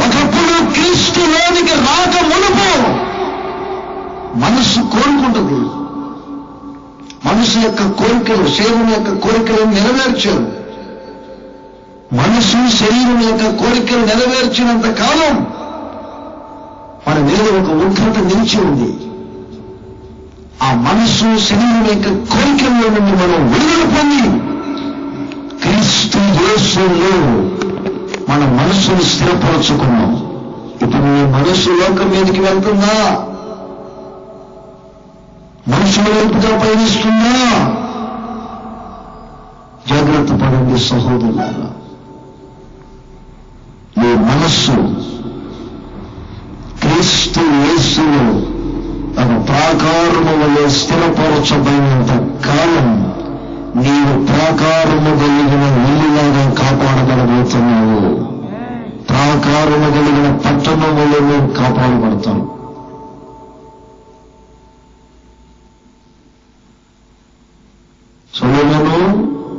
ఒకప్పుడు క్రీస్తులోనికి రాక మునుపు మనస్సు కోరుకుంటుంది. మనసు యొక్క కోరికలు, శరీరం యొక్క కోరికలను నెరవేర్చారు. మనసు శరీరం యొక్క కోరికలు నెరవేర్చినంత కాలం మన మీద ఒక ఉగ్రత నిలిచి ఉంది. ఆ మనస్సు శరీరం యొక్క కోరికల్లో నుండి మనం విడుదల పొంది క్రీస్తు యేసులో మన మనస్సును స్థిరపరచుకున్నాం. ఇప్పుడు నీ మనస్సు లోకం మీదకి వెళ్తుందా? మనుషుల వైపుగా పయనిస్తుందా? జాగ్రత్త పడండి సహోదరులారా. నీ మనస్సు క్రీస్తు యేసులో తన ప్రాకారము వలె స్థిరపరచబడినంత కాలం నీవు ప్రాకారము కలిగిన ఇల్లులాగా కాపాడబడబోతున్నావు. ప్రాకారము కలిగిన పట్టణములో నువ్వు కాపాడబడతావు. సొలొమోను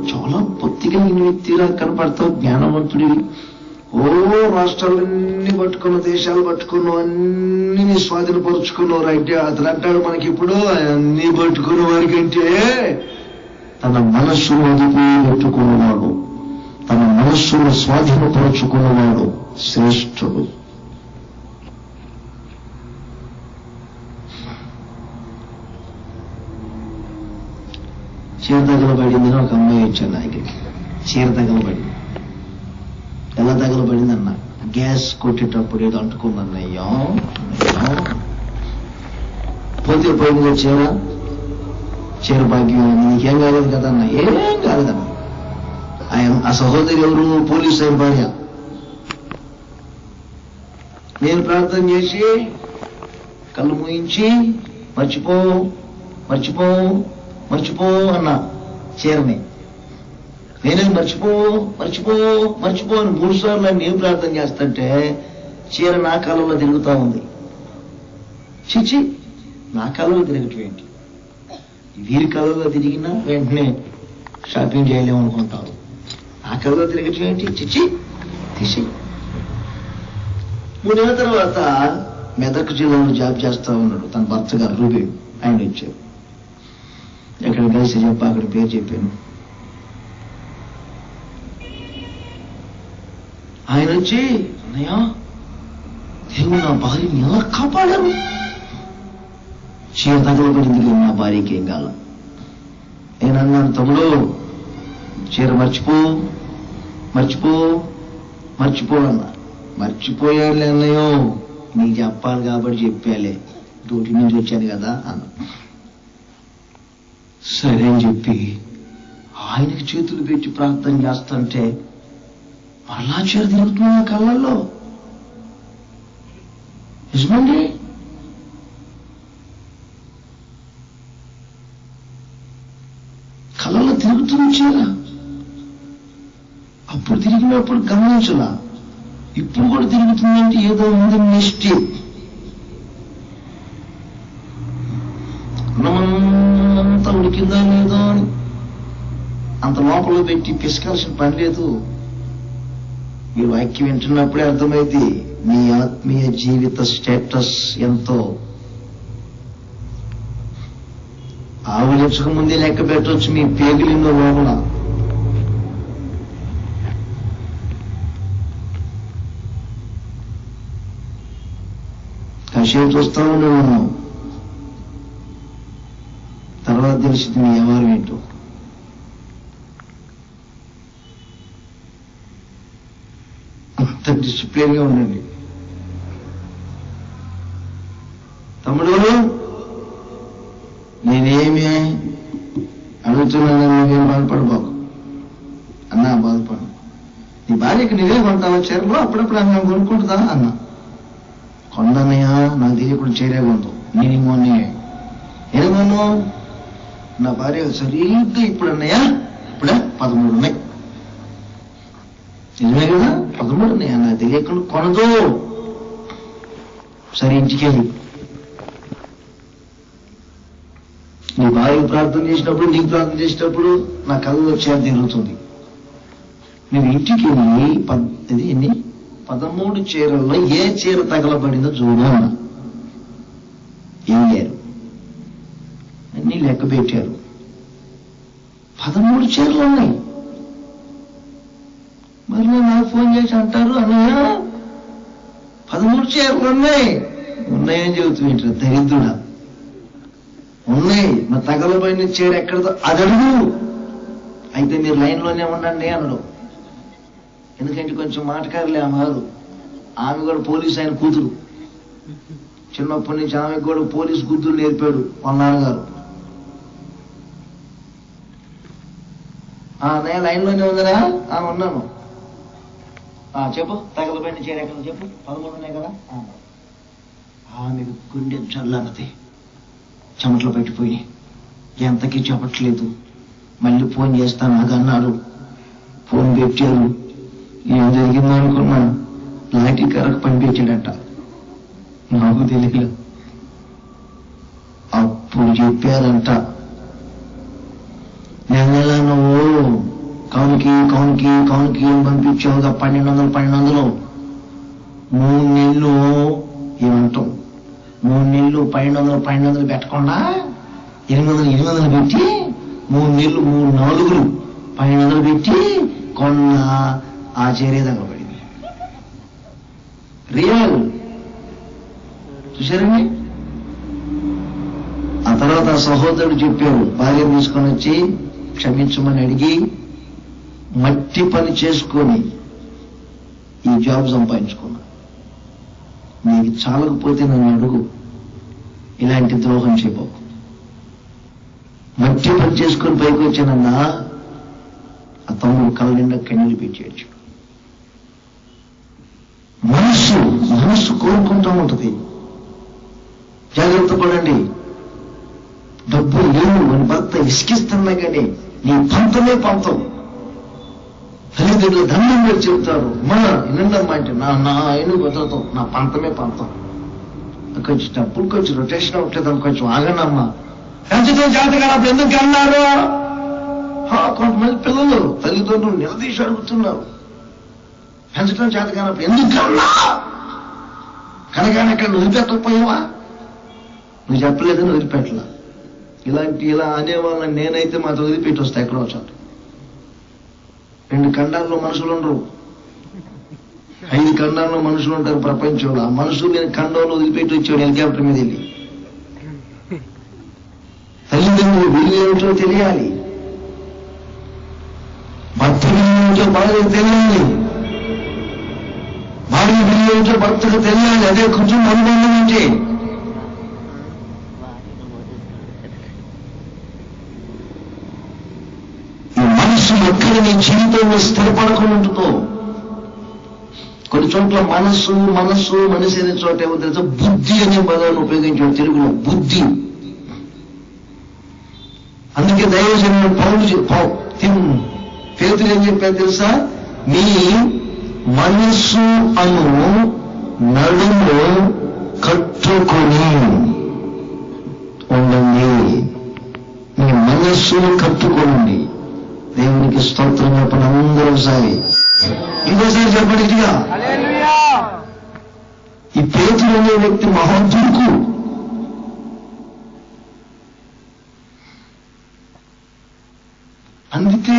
చాలా భక్తి కలిగిన వ్యక్తిగా కనపడతావు, జ్ఞానవంతుడివి. రాష్ట్రాలన్నీ పట్టుకున్న, దేశాలు పట్టుకున్నావు, అన్ని స్వాధీనపరుచుకున్నావు. రైట్. అతను అంటాడు మనకి ఇప్పుడు, అన్ని పట్టుకున్న వారికంటే తన మనస్సును అదుపు పెట్టుకున్నవాడు, తన మనస్సును స్వాధీనపరుచుకున్నవాడు శ్రేష్ఠుడు. చీర తగలబడిందని ఒక అమ్మాయి వచ్చాను నాయకుడికి. చీర తగలబడింది. ఎలా తగలబడిందన్న, గ్యాస్ కొట్టేటప్పుడు ఏదో అంటుకుందన్నయ్యా. పోతే పోయింది చీర భాగ్యం, నీకేం కాలేదు కదన్న. ఏం కాలేదన్న. ఆ సహోదరి ఎవరు? పోలీసు ఆయన భార్య. నేను ప్రార్థన చేసి కళ్ళు మూయించి మర్చిపో మర్చిపో మర్చిపో అన్నా చీరని. నేనే మర్చిపో మర్చిపో మర్చిపో అని 3 సార్లు నేను ప్రార్థన చేస్తుంటే చీర నా కళ్ళలో తిరుగుతూ ఉంది. చిచి, నా కళ్ళలో తిరగటం ఏంటి? వీరి కళ్ళలో తిరిగినా వెంటనే షాపింగ్ చేయలేము అనుకుంటారు. నా కళ్ళలో తిరగటం ఏంటి? చిచి, తీసి. 3 ఏళ్ల తర్వాత మెదక్ జిల్లాలో జాబ్ చేస్తా ఉన్నాడు తన భర్త గారు రూబీ. ఆయన వచ్చారు. ఎక్కడ కలిసి చెప్పి అక్కడ పేరు చెప్పాను. ఆయన వచ్చి, అన్నయ్య దేవుడు నా భార్యని ఎలా కాపాడారు? చీర తగలబడింది, నా భార్యకి ఏం కాల. నేను అన్నాను, తమ్ముడు చీర మర్చిపో మర్చిపో మర్చిపో అన్నా. మర్చిపోయాడులే అన్నయ్యో, నీకు చెప్పాలి కాబట్టి చెప్పాలే, డ్యూటీ నుంచి వచ్చాను కదా అన్నా. సరే అని చెప్పి ఆయనకి చేతులు పెట్టి ప్రార్థన చేస్తుంటే మరలా చీర తిరుగుతున్నా కళ్ళల్లో. నిజమండి. కళ్ళల్లో తిరుగుతున్న చీర. అప్పుడు తిరిగినప్పుడు గమనించలా, ఇప్పుడు కూడా తిరుగుతుందంటే ఏదో ఉంది మిస్టేక్. దొరికిందో లేదో అని అంత లోపల పెట్టి పిసకాల్సిన పని లేదు. ఈ వాక్యం వింటున్నప్పుడే అర్థమైంది మీ ఆత్మీయ జీవిత స్టేటస్ ఎంతో. ఆవులించక ముందే లెక్క పెట్టవచ్చు మీ పేగులిందో లోపల. కాసేపు చూస్తా ఉండేవాను, తర్వాత తెలిసింది మీ వ్యవహారం ఏంటో. అంత డిసిప్లిన్ గా ఉండండి. తమ్ముడు, నేనేమి అడుగుతున్నాను, నువ్వేం బాధపడబాకు అన్నా. బాధపడు, నీ భార్యకి నువ్వే కొంటావా చీరలో? అప్పుడప్పుడు అన్నా కొనుక్కుంటుందా అన్నా. కొండన్నయ్యా, నాకు తెలియకుండా చీరే కొంటావు. నేనేమోనే ఏమోను, నా భార్య సరిగ్గా ఇప్పుడు అన్నయ్యా ఇప్పుడే 13 ఉన్నాయి. నిజమే కదా, 13 ఉన్నాయా? నాకు తెలియకుండా కొనదు. సరే ఇంటికి వెళ్ళి నీ భార్య ప్రార్థన చేసినప్పుడు, నీకు ప్రార్థన చేసినప్పుడు నా కళ్ళలో చీర తిరుగుతుంది. నువ్వు ఇంటికి వెళ్ళి 13 చీరల్లో ఏ చీర తగలబడిందో చూడు అన్న. ఏం లేరు, అన్నీ లెక్క పెట్టారు. 13 చీరలు ఉన్నాయి. మరి నాకు ఫోన్ చేసి అంటారు, అన్నయ్య 13 చీరలు ఉన్నాయని చెబుతుంది. దరిద్రుడా, ఉన్నాయి. నా తగలబడిన చీర ఎక్కడదో అది అడుగు. అయితే మీరు లైన్లోనే ఉండండి అనడు. ఎందుకంటే కొంచెం మాటకారులే అమ్మారు. ఆమె కూడా పోలీసు ఆయన కూతురు. చిన్నప్పటి నుంచి ఆమెకు కూడా పోలీసు కూతురు నేర్పాడు వాళ్ళ నాన్నగారు. నేను లైన్లోనే ఉందరా? ఉన్నాను. చెప్పు, తగలబడిన చీర ఎక్కడ చెప్పు? 13 ఉన్నాయి కదా. ఆమె గుండె చల్లనది, చెమటలు పెట్టిపోయి ఎంతకీ చెప్పట్లేదు. మళ్ళీ ఫోన్ చేస్తాను నాకన్నాడు. ఫోన్ పెట్టారు. ఏం జరిగిందో అనుకున్నా, లాఠీ కరకు పంపించాడట. నాకు తెలియదు. అప్పుడు చెప్పారంట, నెల నువ్వు కౌనికి అని పంపించావుగా 1200 3 నెలలు ఏమంటాం, 3 నెలలు 1200 పెట్టకుండా 800 పెట్టి 3 నెలలు 3 నాలుగులు 1200 పెట్టి కొన్న ఆ చీరే తగలబడింది. రియల్ చూశారండి. ఆ తర్వాత ఆ సహోదరుడు చెప్పారు, భార్య తీసుకొని వచ్చి క్షమించమని అడిగి మట్టి పని చేసుకొని ఈ జాబ్ సంపాదించుకున్నా. నీకు చాలకపోతే నన్ను అడుగు, ఇలాంటి ద్రోహం చేయబోకు. మట్టి పని చేసుకొని పైకి వచ్చానన్నా ఆ తమ్ముడు కళ్ళ నిండా కన్నీళ్ళు పెట్టేయచ్చు. మనస్సు కోరుకుంటూ ఉంటుంది. జాగ్రత్త పడండి. డబ్బు లేవు అని భర్త ఇసుకిస్తున్నా కానీ నీ పంతమే పంతం. తల్లిదండ్రులు దండం మీద చెబుతారు, నిండమ్మా అంటే నా ఎన్ను భద్రతం, నా పంతమే పంతం. కొంచెం డబ్బులు కొంచెం రొటేషన్ అవ్వట్లేదమ్మా, కొంచెం ఆగండమ్మా. పెంచడం చేత కానప్పుడు ఎందుకు అన్నారు? కొంతమంది పిల్లలు తల్లిదండ్రులు నిలదీసి అడుగుతున్నారు, పెంచడం చేత కానప్పుడు ఎందుకు అన్నా? కనగానే ఇక్కడ వదిలిపెట్టకపోయావా? నువ్వు చెప్పలేదని వదిలిపెట్టలా. ఇలా అనేవాళ్ళని నేనైతే మాతో వదిలిపెట్టి వస్తా ఎక్కడో చోట. 2 ఖండాల్లో మనుషులు ఉండరు, 5 ఖండాల్లో మనుషులు ఉంటారు ప్రపంచంలో. ఆ మనుషులు నేను ఖండంలో వదిలిపెట్టి వచ్చాడు హెలికాప్టర్ మీద వెళ్ళి. తల్లిదండ్రులు విలువ ఏమిటో తెలియాలి, భర్త విలువ ఏమిటో భార్యకు తెలియాలి, భార్య విలువ ఏమిటో భర్తకు తెలియాలి. అదే కుటుంబ అనుబంధం అంటే. ఎక్కడ నీ జీవితంలో స్థిరపడకుండా ఉంటుందో. కొన్ని చోట్ల మనస్సు అనే చోట ఏమో తెలుసా, బుద్ధి అనే పదాన్ని ఉపయోగించాడు తెలుగులో, బుద్ధి. అందుకే దైవజనుడు పేతులు ఏం చెప్పారు తెలుసా, మీ మనస్సు అను నడుము కట్టుకొని ఉండండి. మీ దేవునికి స్తోత్రం చెప్పండి అందరూ ఒకసారి. ఇంకోసారి చెప్పండి గట్టిగా. ఈ పేతురు అనే వ్యక్తి మహోద్దుకు. అందుకే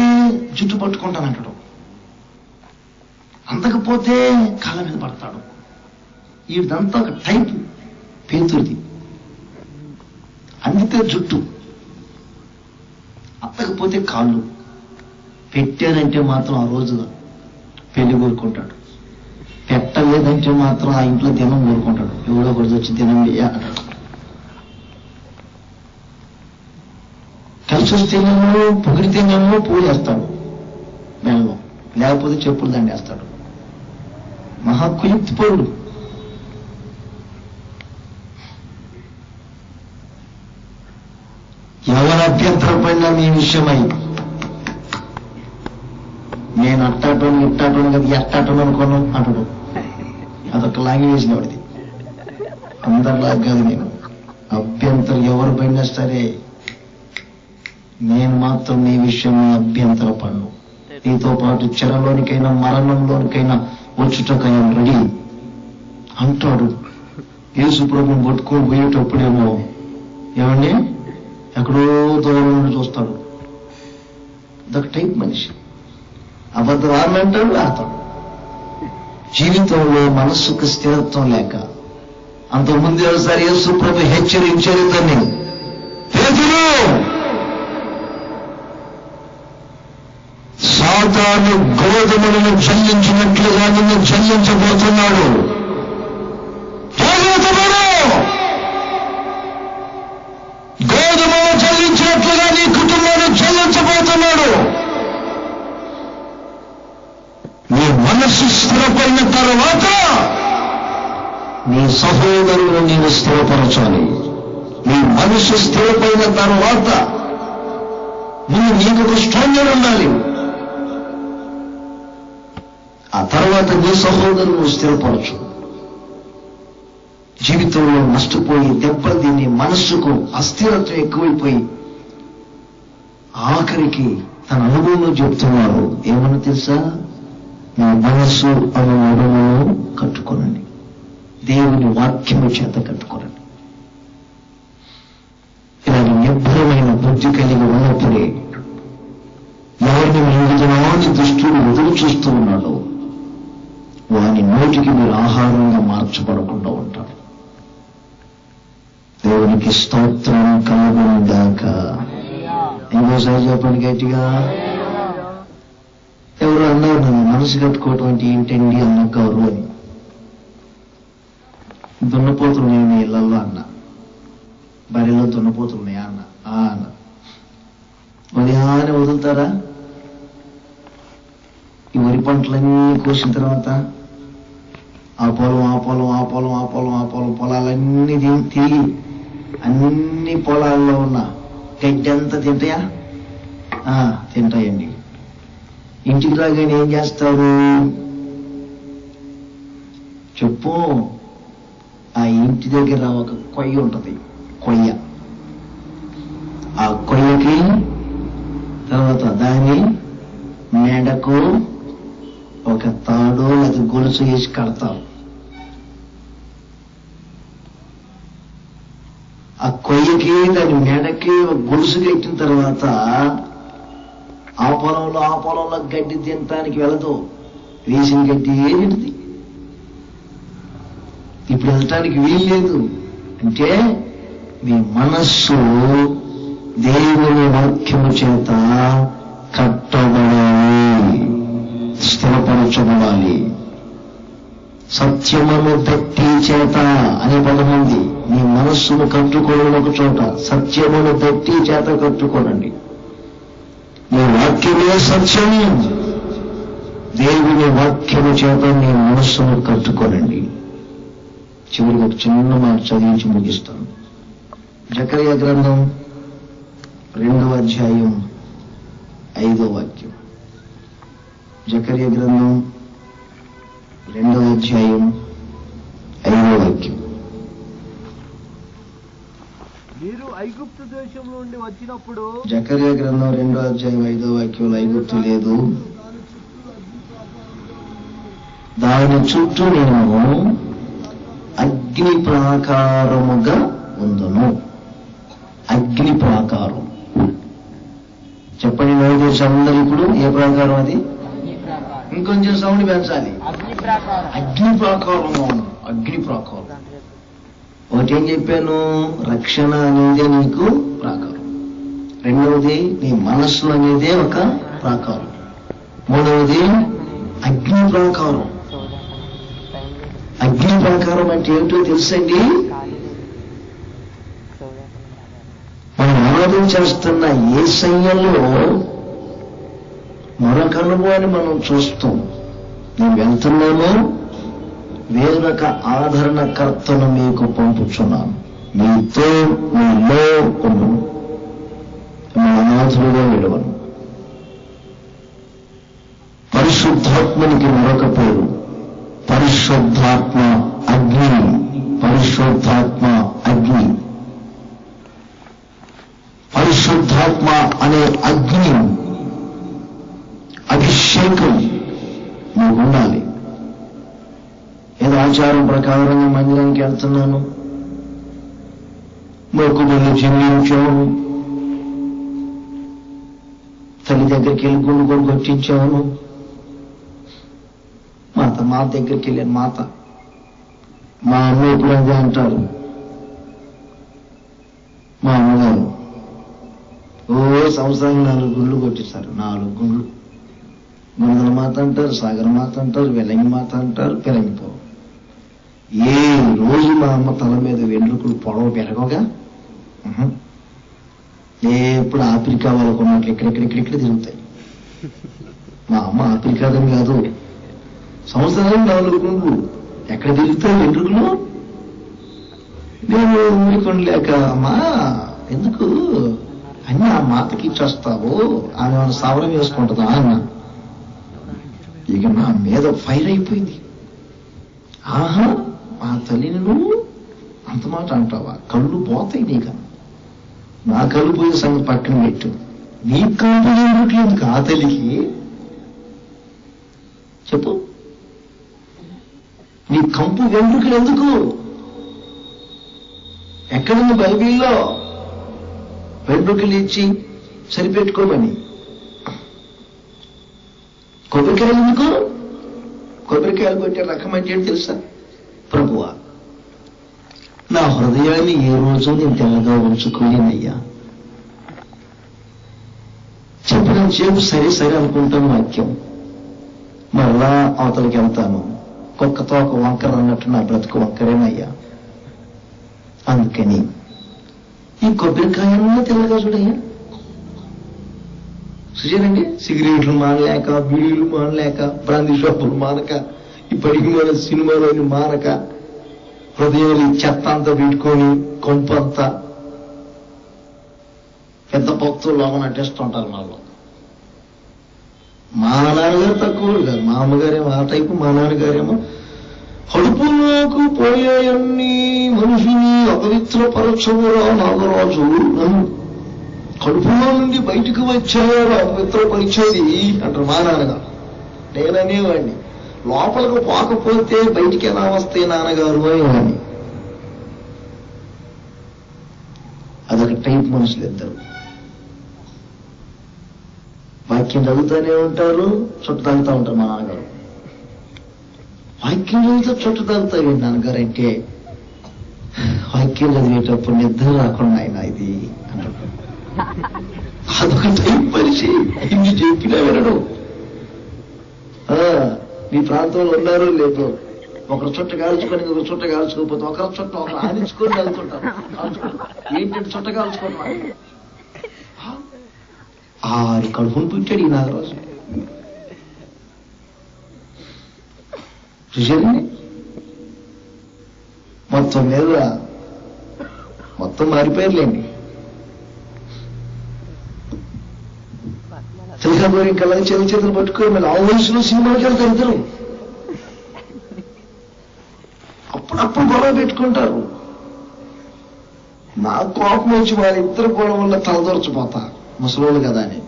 జుట్టు పట్టుకుంటానంటాడు, అందకపోతే కాళ్ళ మీద పడతాడు. ఇదంతా ఒక టైపు పేతురిది. అందితే జుట్టు, అందకపోతే కాళ్ళు, పెట్టానంటే మాత్రం ఆ రోజు పెళ్లి కోరుకుంటాడు, పెట్టలేదంటే మాత్రం ఆ ఇంట్లో దినం కోరుకుంటాడు. ఎవడో ఒకటి వచ్చి దినం అంటాడు. కలిసి వస్తేనేమో పొగిడితేనేమో పూలు వేస్తాడు మెల్లం, లేకపోతే చెప్పులు దండేస్తాడు. మహాకుయుక్తిపరుడు. ఎవరు అభ్యంతరం పడినా మీ విషయమై నేను అట్టాటం ఇట్టాటం కదా ఎట్టాటం అనుకున్నాను అంటాడు. అదొక లాంగ్వేజ్ వాడిది, అందరిలాగా కాదు. నేను అభ్యంతరం ఎవరు పడినా సరే నేను మాత్రం నీ విషయంలో అభ్యంతర పన్ను. నీతో పాటు చెరలోనికైనా మరణంలోనికైనా వచ్చుటకైనా రెడీ అంటాడు. యేసు ప్రభువుని పట్టుకొని పోయేటప్పుడేమో ఏమండి ఎక్కడో దూరం నుండి చూస్తాడు. అదొక టైప్ మనిషి. అబద్ధం ఆడమంటాడు, ఆడతాడు. జీవితంలో మనస్సుకు స్థిరత్వం లేక అంతకుముందు ఒకసారి యేసు ప్రభు హెచ్చరించారు దాన్ని, పేతురు సాతాను గోధుమలను జల్లించినట్లుగా నిన్ను జల్లించబోతున్నాడు. గోధుమలు జల్లించినట్లుగా నీ కుటుంబాన్ని జల్లించబోతున్నాడు. నీ మనస్సు స్థిరపడిన తర్వాత నీ సహోదరులను నీవు స్థిరపరచాలి. నీ మనస్సు స్థిరపడిన తర్వాత నువ్వు నీకు ఒక స్ట్రాంగర్ ఉండాలి. ఆ తర్వాత నీ సహోదరులను స్థిరపరచు. జీవితంలో నష్టపోయి దెబ్బతిని మనస్సుకు అస్థిరత్వం ఎక్కువైపోయి ఆఖరికి తన అనుభవంలో చెప్తున్నారు. ఏమన్నా తెలుసా? మీ మనస్సు అనే నడుమును కట్టుకోనండి, దేవుని వాక్యము చేత కట్టుకోనండి. ఇలాంటి నిర్భరమైన బుద్ధి కలిగి ఉన్నప్పుడే ఎవరిని మింగుతున్నాని దుష్టుడు ఎదురు చూస్తూ ఉన్నాడో వాని నోటికి మీరు ఆహారంగా మార్చబడకుండా ఉంటారు. దేవునికి స్తోత్రం కలుగునుగాక. ఇంకోసారి చెప్పండి గట్టిగా. ఎవరు అన్నారు నన్ను మనసు కట్టుకోవటం అంటే ఏంటండి అన్నగారు అని. దున్నపోతులు నేను మీ ఇళ్లలో అన్నా, బరిలో దున్నపోతులు ఉన్నాయా అన్న. అన్న ఉదయాన్నే వదులుతారా? ఈ వరి పంటలన్నీ కోసిన తర్వాత ఆ పొలం పొలాలన్నీ తిరిగి అన్ని పొలాల్లో ఉన్న గడ్డి అంతా తింటాయా? తింటాయండి. ఇంటికి రాగానే ఏం చేస్తారు చెప్పు? ఆ ఇంటి దగ్గర ఒక కొయ్య ఉంటుంది, కొయ్య. ఆ కొయ్యకి తర్వాత దాని మెడకు ఒక తాడు అది గొలుసు వేసి కడతారు. ఆ కొయ్యకి దాని మెడకి ఒక గొలుసు కట్టిన తర్వాత ఆ పొలంలో గడ్డి తినటానికి వెళ్ళదు, వేసిన గడ్డి ఏంటిది ఇప్పుడు వెళ్ళటానికి వీల్లేదు. అంటే మీ మనస్సు దేవుని వాక్యము చేత కట్టబడాలి, స్థిరపరచబడాలి. సత్యమును బట్టి చేత అనే పదం ఉంది. మీ మనస్సును కట్టుకోవడం ఒక చోట, సత్యమును బట్టి చేత కట్టుకోనండి. నీ వాక్యమే సత్యము. దేవుని వాక్యము చేత నీ మనస్సును కట్టుకోనండి. చివరికి ఒక చిన్న మాట చదివించి ముగిస్తాను. జకర్యా గ్రంథం 2వ అధ్యాయం 5వ వాక్యం. జకర్యా గ్రంథం 2వ అధ్యాయం 5వ వాక్యం. మీరు ఐగుప్తు దేశం నుండి వచ్చినప్పుడు. జకర్యా గ్రంథం 2వ అధ్యాయం 5వ వాక్యంలో ఐగుప్తు లేదు, దాని చుట్టూ నేను అగ్ని ప్రాకారముగా ఉందును. అగ్ని ప్రాకారం చెప్పండి. నోటీస్ అందరు ఇప్పుడు ఏ ప్రాకారం అది? ఇంకొంచెం సౌండ్ పెంచాలి. అగ్ని ప్రాకారం. అగ్ని ప్రాకారం. ఒకటేం చెప్పాను, రక్షణ అనేదే నీకు ప్రాకారం. రెండవది నీ మనస్సు అనేదే ఒక ప్రాకారం. మూడవది అగ్ని ప్రాకారం. అగ్ని ప్రాకారం అంటే ఏమిటో తెలుసండి? మనం ఆరాధన చేస్తున్న యేసయ్యలో మరొక అనుభవాన్ని మనం చూస్తాం. నేను వెళ్తున్నాను, వేరొక ఆదరణకర్తను మీకు పంపుచున్నాను, మీతో మీలో ఉండు, మీ అనాథులుగా విడవను. పరిశుద్ధాత్మనికి మరొక పేరు పరిశుద్ధాత్మ అగ్ని. పరిశుద్ధాత్మ అగ్ని. పరిశుద్ధాత్మ అనే అగ్ని అభిషేకం నువ్వు ఉండాలి. ఏదో ఆచారం ప్రకారంగా మందిరానికి వెళ్తున్నాను, మొక్కుబడులు చెల్లించాము, తల్లి దగ్గరికి వెళ్ళి గుండు కూడా కొట్టించాము, మా దగ్గరికి వెళ్ళాను. మా అమ్మ ఇప్పుడు అదే అంటారు. మా అమ్మగారు సంవత్సరానికి 4 గుండ్లు కొట్టిస్తారు. 4 గుండ్లు. గుండల మాత అంటారు, సాగర మాత అంటారు, వెలంగి మాత అంటారు, పెరంగిపోవు. ఏ రోజు మా అమ్మ తల మీద వెంట్రుకలు పొడవ పెరగగా ఎప్పుడు ఆఫ్రికా వాళ్ళకు ఉన్నట్లు ఇక్కడిక్కడ తిరుగుతాయి. మా అమ్మ ఆఫ్రికాదని కాదు, సంవత్సరానికి 4 గుండ్లు. ఎక్కడ తిరుగుతాయి వెంట్రుకలు? నేను ఊరికొనలేక, అమ్మా ఎందుకు అన్నీ ఆ మాతకి ఇచ్చొస్తావు, ఆమె సవరం వేసుకుంటుందా అన్న. ఇక నా మీద ఫైర్ అయిపోయింది. ఆహా, మా తల్లిని నువ్వు అంత మాట అంటావా? కళ్ళు పోతాయి నీకు. నా కళ్ళు పోయిన సంగతి పక్కన పెట్టు. నీ కళ్ళు ఎందుకు ఆ తల్లికి చెప్పు? నీ కంపు వెంట్రుకలు ఎందుకు? ఎక్కడుంది బైబిల్లో వెంట్రుకలు ఇచ్చి సరిపెట్టుకోమని? కొబ్బరికాయలు ఎందుకు? కొబ్బరికాయలు కొట్టే రకం అంటే తెలుసా? ప్రభువా, నా హృదయాన్ని ఏ రోజు నేను తెల్లగా ఉంచుకోలేనయ్యా. చెప్పిన చేపు సరే అనుకుంటాను వాక్యం, మరలా అవతలకి వెళ్తాను. కుక్కతో ఒక వంకర అన్నట్టు నా బ్రతుకు వంకరేనయ్యా. అందుకని ఈ కొబ్బరికాయల్లో తెల్లగా చూడయ్యా. చూసారండి, సిగరెట్లు మానలేక, బీడీలు మానలేక, బ్రాందీ షాపులు మానక, ఇప్పటికి మన సినిమాలోని మానక, హృదయంలో చెత్త అంతా పెట్టుకొని కొంపంతా పెద్ద భక్తులు లోపల నటిస్తుంటారు. వాళ్ళు మా నాన్నగారు తక్కువ కాదు, మా అమ్మగారేమో ఆ టైపు, మా నాన్నగారేమో కడుపులోకి పోయేయన్ని మనిషిని అపవిత్రపరచవురా నాగరాజు, కడుపులో నుండి బయటకు వచ్చారు అపవిత్రపరిచేది అంటారు మా నాన్నగారు. నేననేవాడిని, లోపలకు పోకపోతే బయటికి ఎలా వస్తాయి నాన్నగారు అనేవాడిని. అదొక టైప్ మనుషులు ఇద్దరు. వాక్యం చదువుతూనే ఉంటారు, చుట్టు తాగుతూ ఉంటారు. మా నాన్నగారు వాక్యం చదివితే చుట్టు తాగుతారు. నాన్నగారు అంటే వాక్యం చదివేటప్పుడు నిద్ర రాకుండా ఆయన ఇది అన్నాడు. అదొక టైప్ మనిషి, ఇన్ని చెప్పినా వినడు. మీ ప్రాంతంలో ఉన్నారో లేదో, ఒకరు చుట్ట కాల్చుకొని ఒక చుట్ట కాల్చుకోకపోతే ఒకరి చుట్ట ఒకరు ఆనించుకొని వెళ్తుంటారు. ఏంటంటే చుట్ట కాల్చుకోవడం 6 కడుపును పుట్టాడు ఈ నాగరాజు. చూసారండి, మొత్తం మీద మొత్తం మారిపోయారులేండి. తెలుగు ఇంకా చేతులు పట్టుకొని మళ్ళీ ఆ వయసులో సినిమాకి వెళ్తారు ఇద్దరు. అప్పుడప్పుడు గొడవ పెట్టుకుంటారు. నా కోపం వచ్చి వాళ్ళిద్దరు కూడా వల్ల తలదొరచిపోతా, ముసలోళ్ళు కదా అని.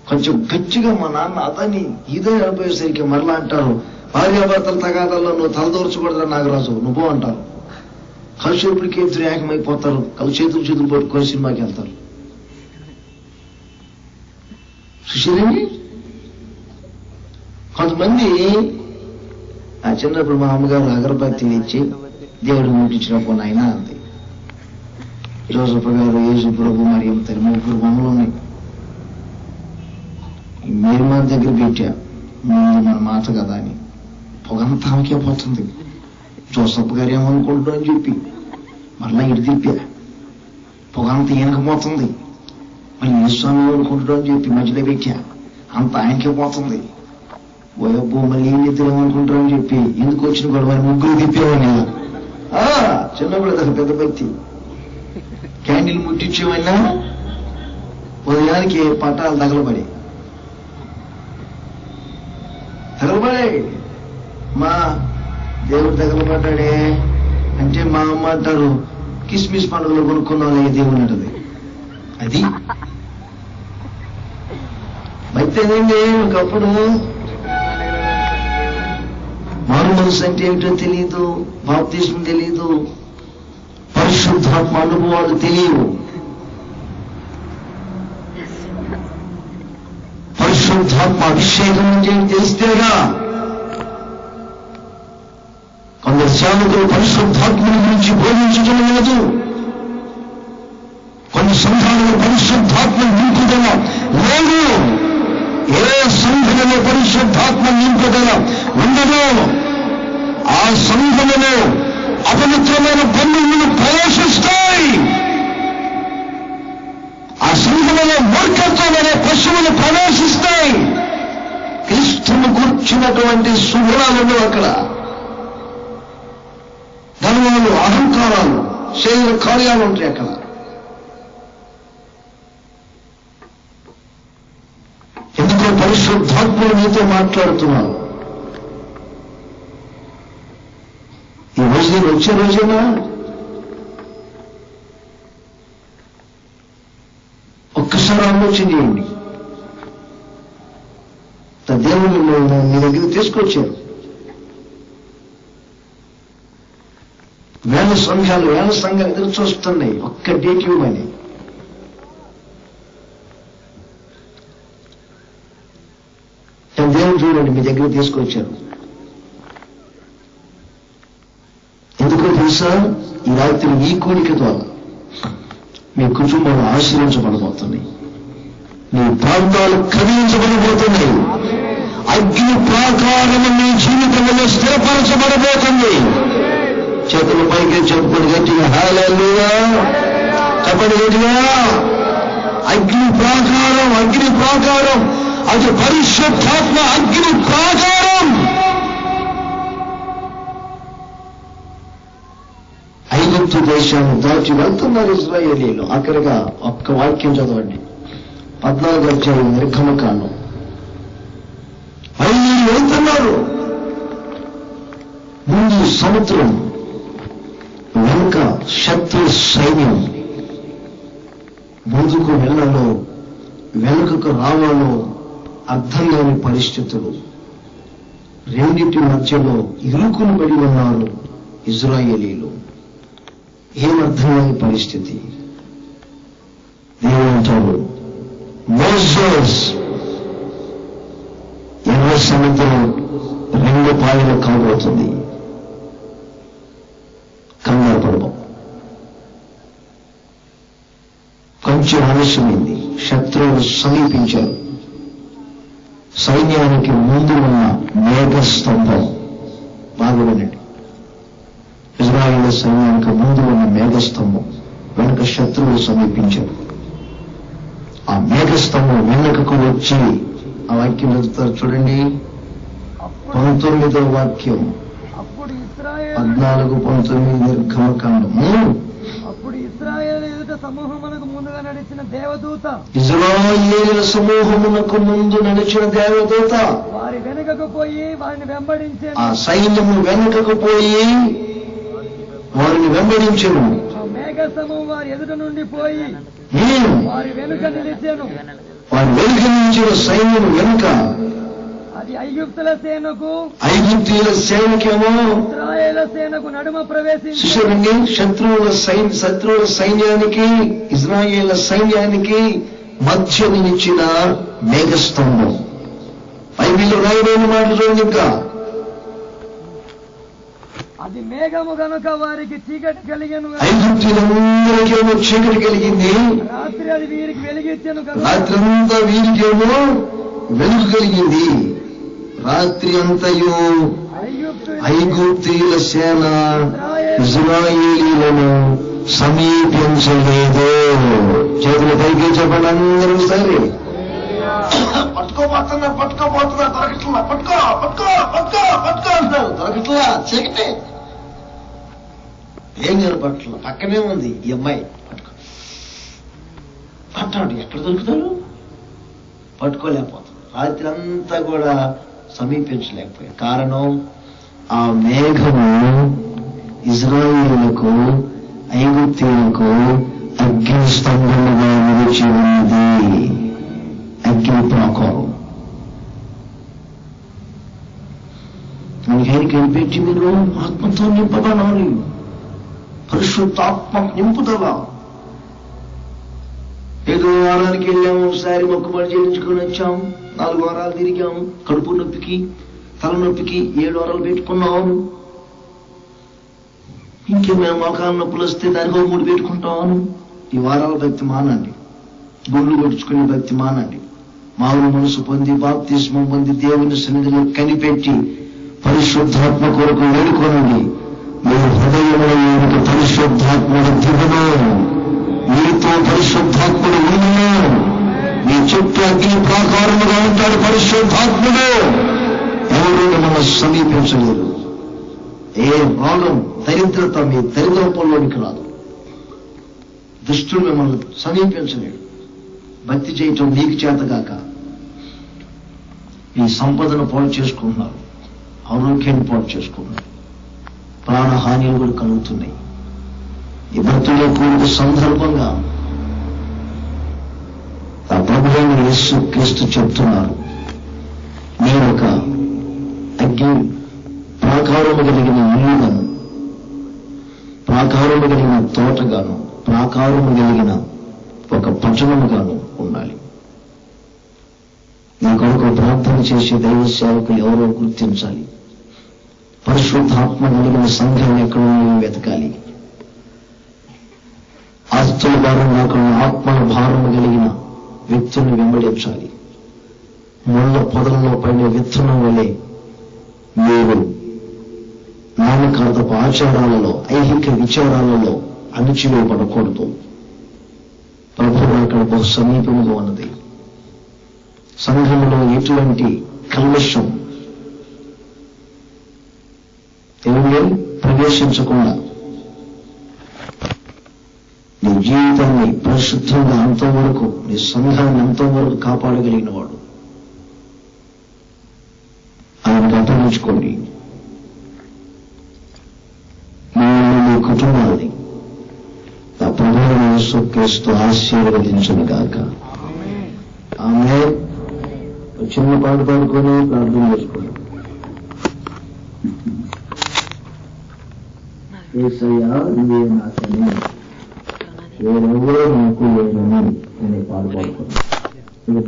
కొంచెం గట్టిగా మా నాన్న అదని ఇదే అనిపోయేసరికి మరలా అంటారు, భార్యాభర్తల తగాదాల్లో నువ్వు తలదూర్చకూడదు నాగరాజు నువ్వు అంటారు. కలిసేపటికి ఇద్దరు ఏకమైపోతారు, కలిసి చేతులు పట్టుకొని సినిమాకి వెళ్తారు. చూసారండి? కొంతమంది ఆ చిన్నప్పుడు మా అమ్మగారు అగరబత్తి ఇచ్చి దేవుడు ముట్టించినప్పుడు ఆయన అంది. జోసఫ్ గారు, యేసు ప్రభు, మరియమ్మ తల్లి ముగ్గురు బొమ్మలు ఉన్నాయి. మీరు మన దగ్గర పెట్టా, ముందు మన మాట కదా అని పొగంతా ఆమెకే పోతుంది. జోసఫ్ గారు ఏమనుకుంటున్నా అని చెప్పి మరలా ఇటు తిప్పా, పొగంతా ఈయనకపోతుంది. మళ్ళీ ఈశ్వామి అనుకుంటున్నా అని చెప్పి మధ్యలో పెట్టా, అంత ఆయనకే పోతుంది. ఓయబ్బో మళ్ళీ ఏం చెప్తామనుకుంటారని చెప్పి ఎందుకు వచ్చిన గొడవ ముగ్గురు తిప్పేవాడిని. చిన్నప్పుడు అదొక పెద్ద భక్తి. క్యాండిల్ ముట్టించేవైనా ఉదయానికి పట్టాలు తగలబడి మా దేవుడు తగలబడ్డాడే అంటే మా అమ్మ అంటారు కిస్మిస్ పండుగలు కొనుక్కున్నాం దేవుడు అంటది. అది భక్తి అదేంటి. ఒకప్పుడు మారు మనసు అంటే ఏమిటో తెలియదు, బాప్తిస్మం తెలియదు, పరిశుద్ధాత్మ అనుభవాలు తెలియవు. పరిశుద్ధాత్మ అభిషేకం అంటే తెలిస్తేగా. కొందరు సేవకులు పరిశుద్ధాత్మని గురించి బోధించడం లేదు. కొన్ని సంఘాలలో పరిశుద్ధాత్మ నింపుదల లేదు. ఏ సంఘములో పరిశుద్ధాత్మ నింపుదల ఉండదో ఆ సంఘములో అపవిత్రమైన బంధువులు ప్రవేశిస్తాయి. ఆ సంఘములో మూర్ఖత్వమైన పశువులు ప్రవేశిస్తాయి. క్రీస్తును కూర్చున్నటువంటి శుభ్రాలు అక్కడ ధర్మాలు, అహంకారాలు, శరీర కార్యాలు ఉంటాయి అక్కడ. ఎందుకో పరిశుద్ధాత్ములు మీతో మాట్లాడుతున్నారు. ఈ రోజు నేను వచ్చే రోజేనా? ఒక్కసారి ఆలోచన చేయండి. దేవుడు మీ దగ్గర తీసుకొచ్చారు. వేల సంఘాలు ఎదురు చూస్తున్నాయి ఒక్క డేట్ ఇవ్వమని. దేవుడు చూడండి మీ దగ్గర తీసుకొచ్చారు. ఎందుకో తెలుసా? ఈ రాత్రి ఈ కోరిక ద్వారా మీ కుటుంబాలు ఆశీర్వించబడబోతున్నాయి, మీ ప్రాంతాలు కదిలించబడబోతున్నాయి, అగ్ని ప్రాకారము మీ జీవితంలో స్థిరపరచబడబోతుంది. చేతుల పైకి చెప్పుకొని గట్టిగా హల్లెలూయా చెప్పండి గట్టిగా. అగ్ని ప్రాకారం అది పరిశుద్ధాత్మ అగ్ని ప్రాకారం. ఐగుప్తు దేశాన్ని దాచి వెళ్తున్నారు ఇశ్రాయేలీయులు. ఆఖరిగా ఒక్క వాక్యం చదవండి, 14వ అధ్యాయం నిర్గమకాండం. బయలుదేరి వెళ్తున్నారు. ముందు సముద్రం, వెనుక శత్రు సైన్యం. ముందుకు వెళ్ళాలో వెనుకకు రావాలో అర్థం కాని పరిస్థితులు. రెండింటి మధ్యలో ఇరుకుని పడి ఉన్నారు ఇశ్రాయేలీయులు. ఏమర్థం కాని పరిస్థితి. ఏమంటారు? మోసెస్ ఎర్ర సముద్రం 2 పాయలు కాబోతుంది. కంగారు పడబం. కొంచెం ఆలస్యమైంది. శత్రువులు సమీపించారు. సైన్యానికి ముందు ఉన్న మేఘస్తంభం, బాగా వినండి, ఇజ్రాయేలు సైన్యానికి ముందు ఉన్న మేఘస్తంభం వెనుక శత్రువులు సమీపించారు. ఆ మేఘస్తంభం వెనుకకు వచ్చి ఆ వాక్యం చదువుతారు చూడండి, 19వ వాక్యం, 14-19 నిర్గమకాండము. అప్పుడు ఇశ్రాయేలు ఎదుట సమూహమునకు ముందుగా నడిచిన దేవదూత, ఇశ్రాయేలుల సమూహమునకు ముందు నడిచిన దేవదూత వారి వెనుకకు పోయి వారిని వెంబడించే, ఆ సైన్యము వెనుకకు పోయి వారిని వెంబడించెను. మేఘస్తంభం వారి ఎదుట నుండి పోయి వారి వెనుక నిలిచెను. వారి వెనుక నిలిచిన సైన్యం వెనుక అది ఐగుప్తుల సేనకు ఐగుప్తీయుల సేనకేమో ఇశ్రాయేల సేనకు నడుమ ప్రవేశించి చూడండి, శత్రువుల సైన్యానికి ఇజ్రాయేళ్ల సైన్యానికి మధ్య నిలిచిన మేఘస్తంభం. బైబిల్లో రాయబడిన మాట చూడండి. ఇంకా అది మేఘము గనుక వారికి చీకటి కలిగెను. ఐగుప్తీయులందరికేమో చీకటి కలిగింది. రాత్రి అది వీరికి వెలిగించెను. రాత్రి అంతా వీరికేమో వెలుగు కలిగింది. రాత్రి అంతయు ఐగుప్తీయుల సేన ఇజ్రాయేలీలను సమీపించలేదు. చేతుల పైకి చెప్పండి అందరూ. సరే, పట్టుకోబోతున్నా దొరకట్లా, పట్టుకో అంటారు. దొరకట్లా, చీకటే. ఏం కనపట్ల, పక్కనే ఉంది ఈ అమ్మాయి. పట్టాడు, ఎక్కడ దొరుకుతారు? పట్టుకోలేకపోతారు. రాత్రి అంతా కూడా సమీపించలేకపోయారు. కారణం, ఆ మేఘము ఇజ్రాయేలులకు ఐగుప్తీయులకు అగ్ని స్తంభముగా నిలిచి ఉన్నది. అగ్ని ప్రాకారం. మనకి కనిపెట్టి మీరు ఆత్మతో నింపబడాలి. పరిశుద్ధాత్మ నింపుదల. ఏదో వారానికి వెళ్ళాము, ఒకసారి మొక్కుబడి చేయించుకొని వచ్చాము, 4 వారాలు తిరిగాము. కడుపు నొప్పికి తలనొప్పికి 7 వారాలు పెట్టుకున్నాము. ఇంకేమైనా మోకాల నొప్పులు వస్తే దానికి 3 పెట్టుకుంటాము. ఈ వారాల భక్తి మానండి. గుండ్లు కొట్టుకునే భక్తి మానండి. మామూలు మనసు పొంది బాప్తిస్మం పొంది దేవుని సన్నిధిలో కనిపెట్టి పరిశుద్ధాత్మ కొరకు వేడుకోనండి. మీ హృదయంలో ఏమిటి? పరిశుద్ధాత్ముడు దిగును. మీతో పరిశుద్ధాత్ముడు ఉండును. మీ చుట్టూ అగ్ని ప్రాకారముగా ఉంటాడు పరిశుద్ధాత్ముడు. ఎవరు మిమ్మల్ని సమీపించలేరు. ఏ రోగం, దరిద్రత మీ దరిద్రపంలోనికి రాదు. దుష్టుడు మిమ్మల్ని సమీపించలేడు. భక్తి చేయటం నీకు చేతగాక ఈ సంపదను పాడు చేసుకుంటున్నారు, ఆరోగ్యాన్ని పాడు చేసుకుంటున్నారు, ప్రాణహానిలు కూడా కలుగుతున్నాయి. ఈ భక్తుల కూడిక సందర్భంగా ఆ ప్రభువైన యేసు క్రీస్తు చెప్తున్నారు, నేను ఒక అగ్ని ప్రాకారము కలిగిన ఇల్లుగాను, ప్రాకారము కలిగిన తోటగాను, ప్రాకారము కలిగిన ఒక పట్టణముగాను ఉండాలి. నీ కొరకు ప్రార్థన చేసే దైవ సేవకులు ఎవరో గుర్తించాలి. పరిశుద్ధాత్మ కలిగిన సంఘాన్ని ఎక్కడ వెతకాలి. ఆస్తుల భారం కాకుండా ఆత్మల భారం కలిగిన వ్యక్తుల్ని వెంబడించాలి. ముళ్ళ పొదల్లో పడిన విత్తనం వలె మీరు నామకార్థపు ఆచారాలలో, ఐహిక విచారాలలో అణిచివేయబడకూడదు. ప్రభువు అక్కడ బహు సమీపంగా ఉన్నది. సంఘంలో ఎటువంటి కల్మషం ఏమి ప్రవేశించకుండా నీ జీవితాన్ని పరిశుద్ధంగా అంతవరకు, నీ సంఘాన్ని అంతవరకు కాపాడగలిగిన వాడు ఆయనకు అప్పగించుకోండి. మీ కుటుంబాన్ని ఆ ప్రభువైన యేసు క్రీస్తు ఆశీర్వదించును గాక. ఆమె చిన్న పాట పాడుకొని ప్రార్థన చేసుకోండి. యేసయ్యా నీవే నా తల్లి, వేరెవరో నాకు లేదని అనే పాట పాడుకోండి. ఇక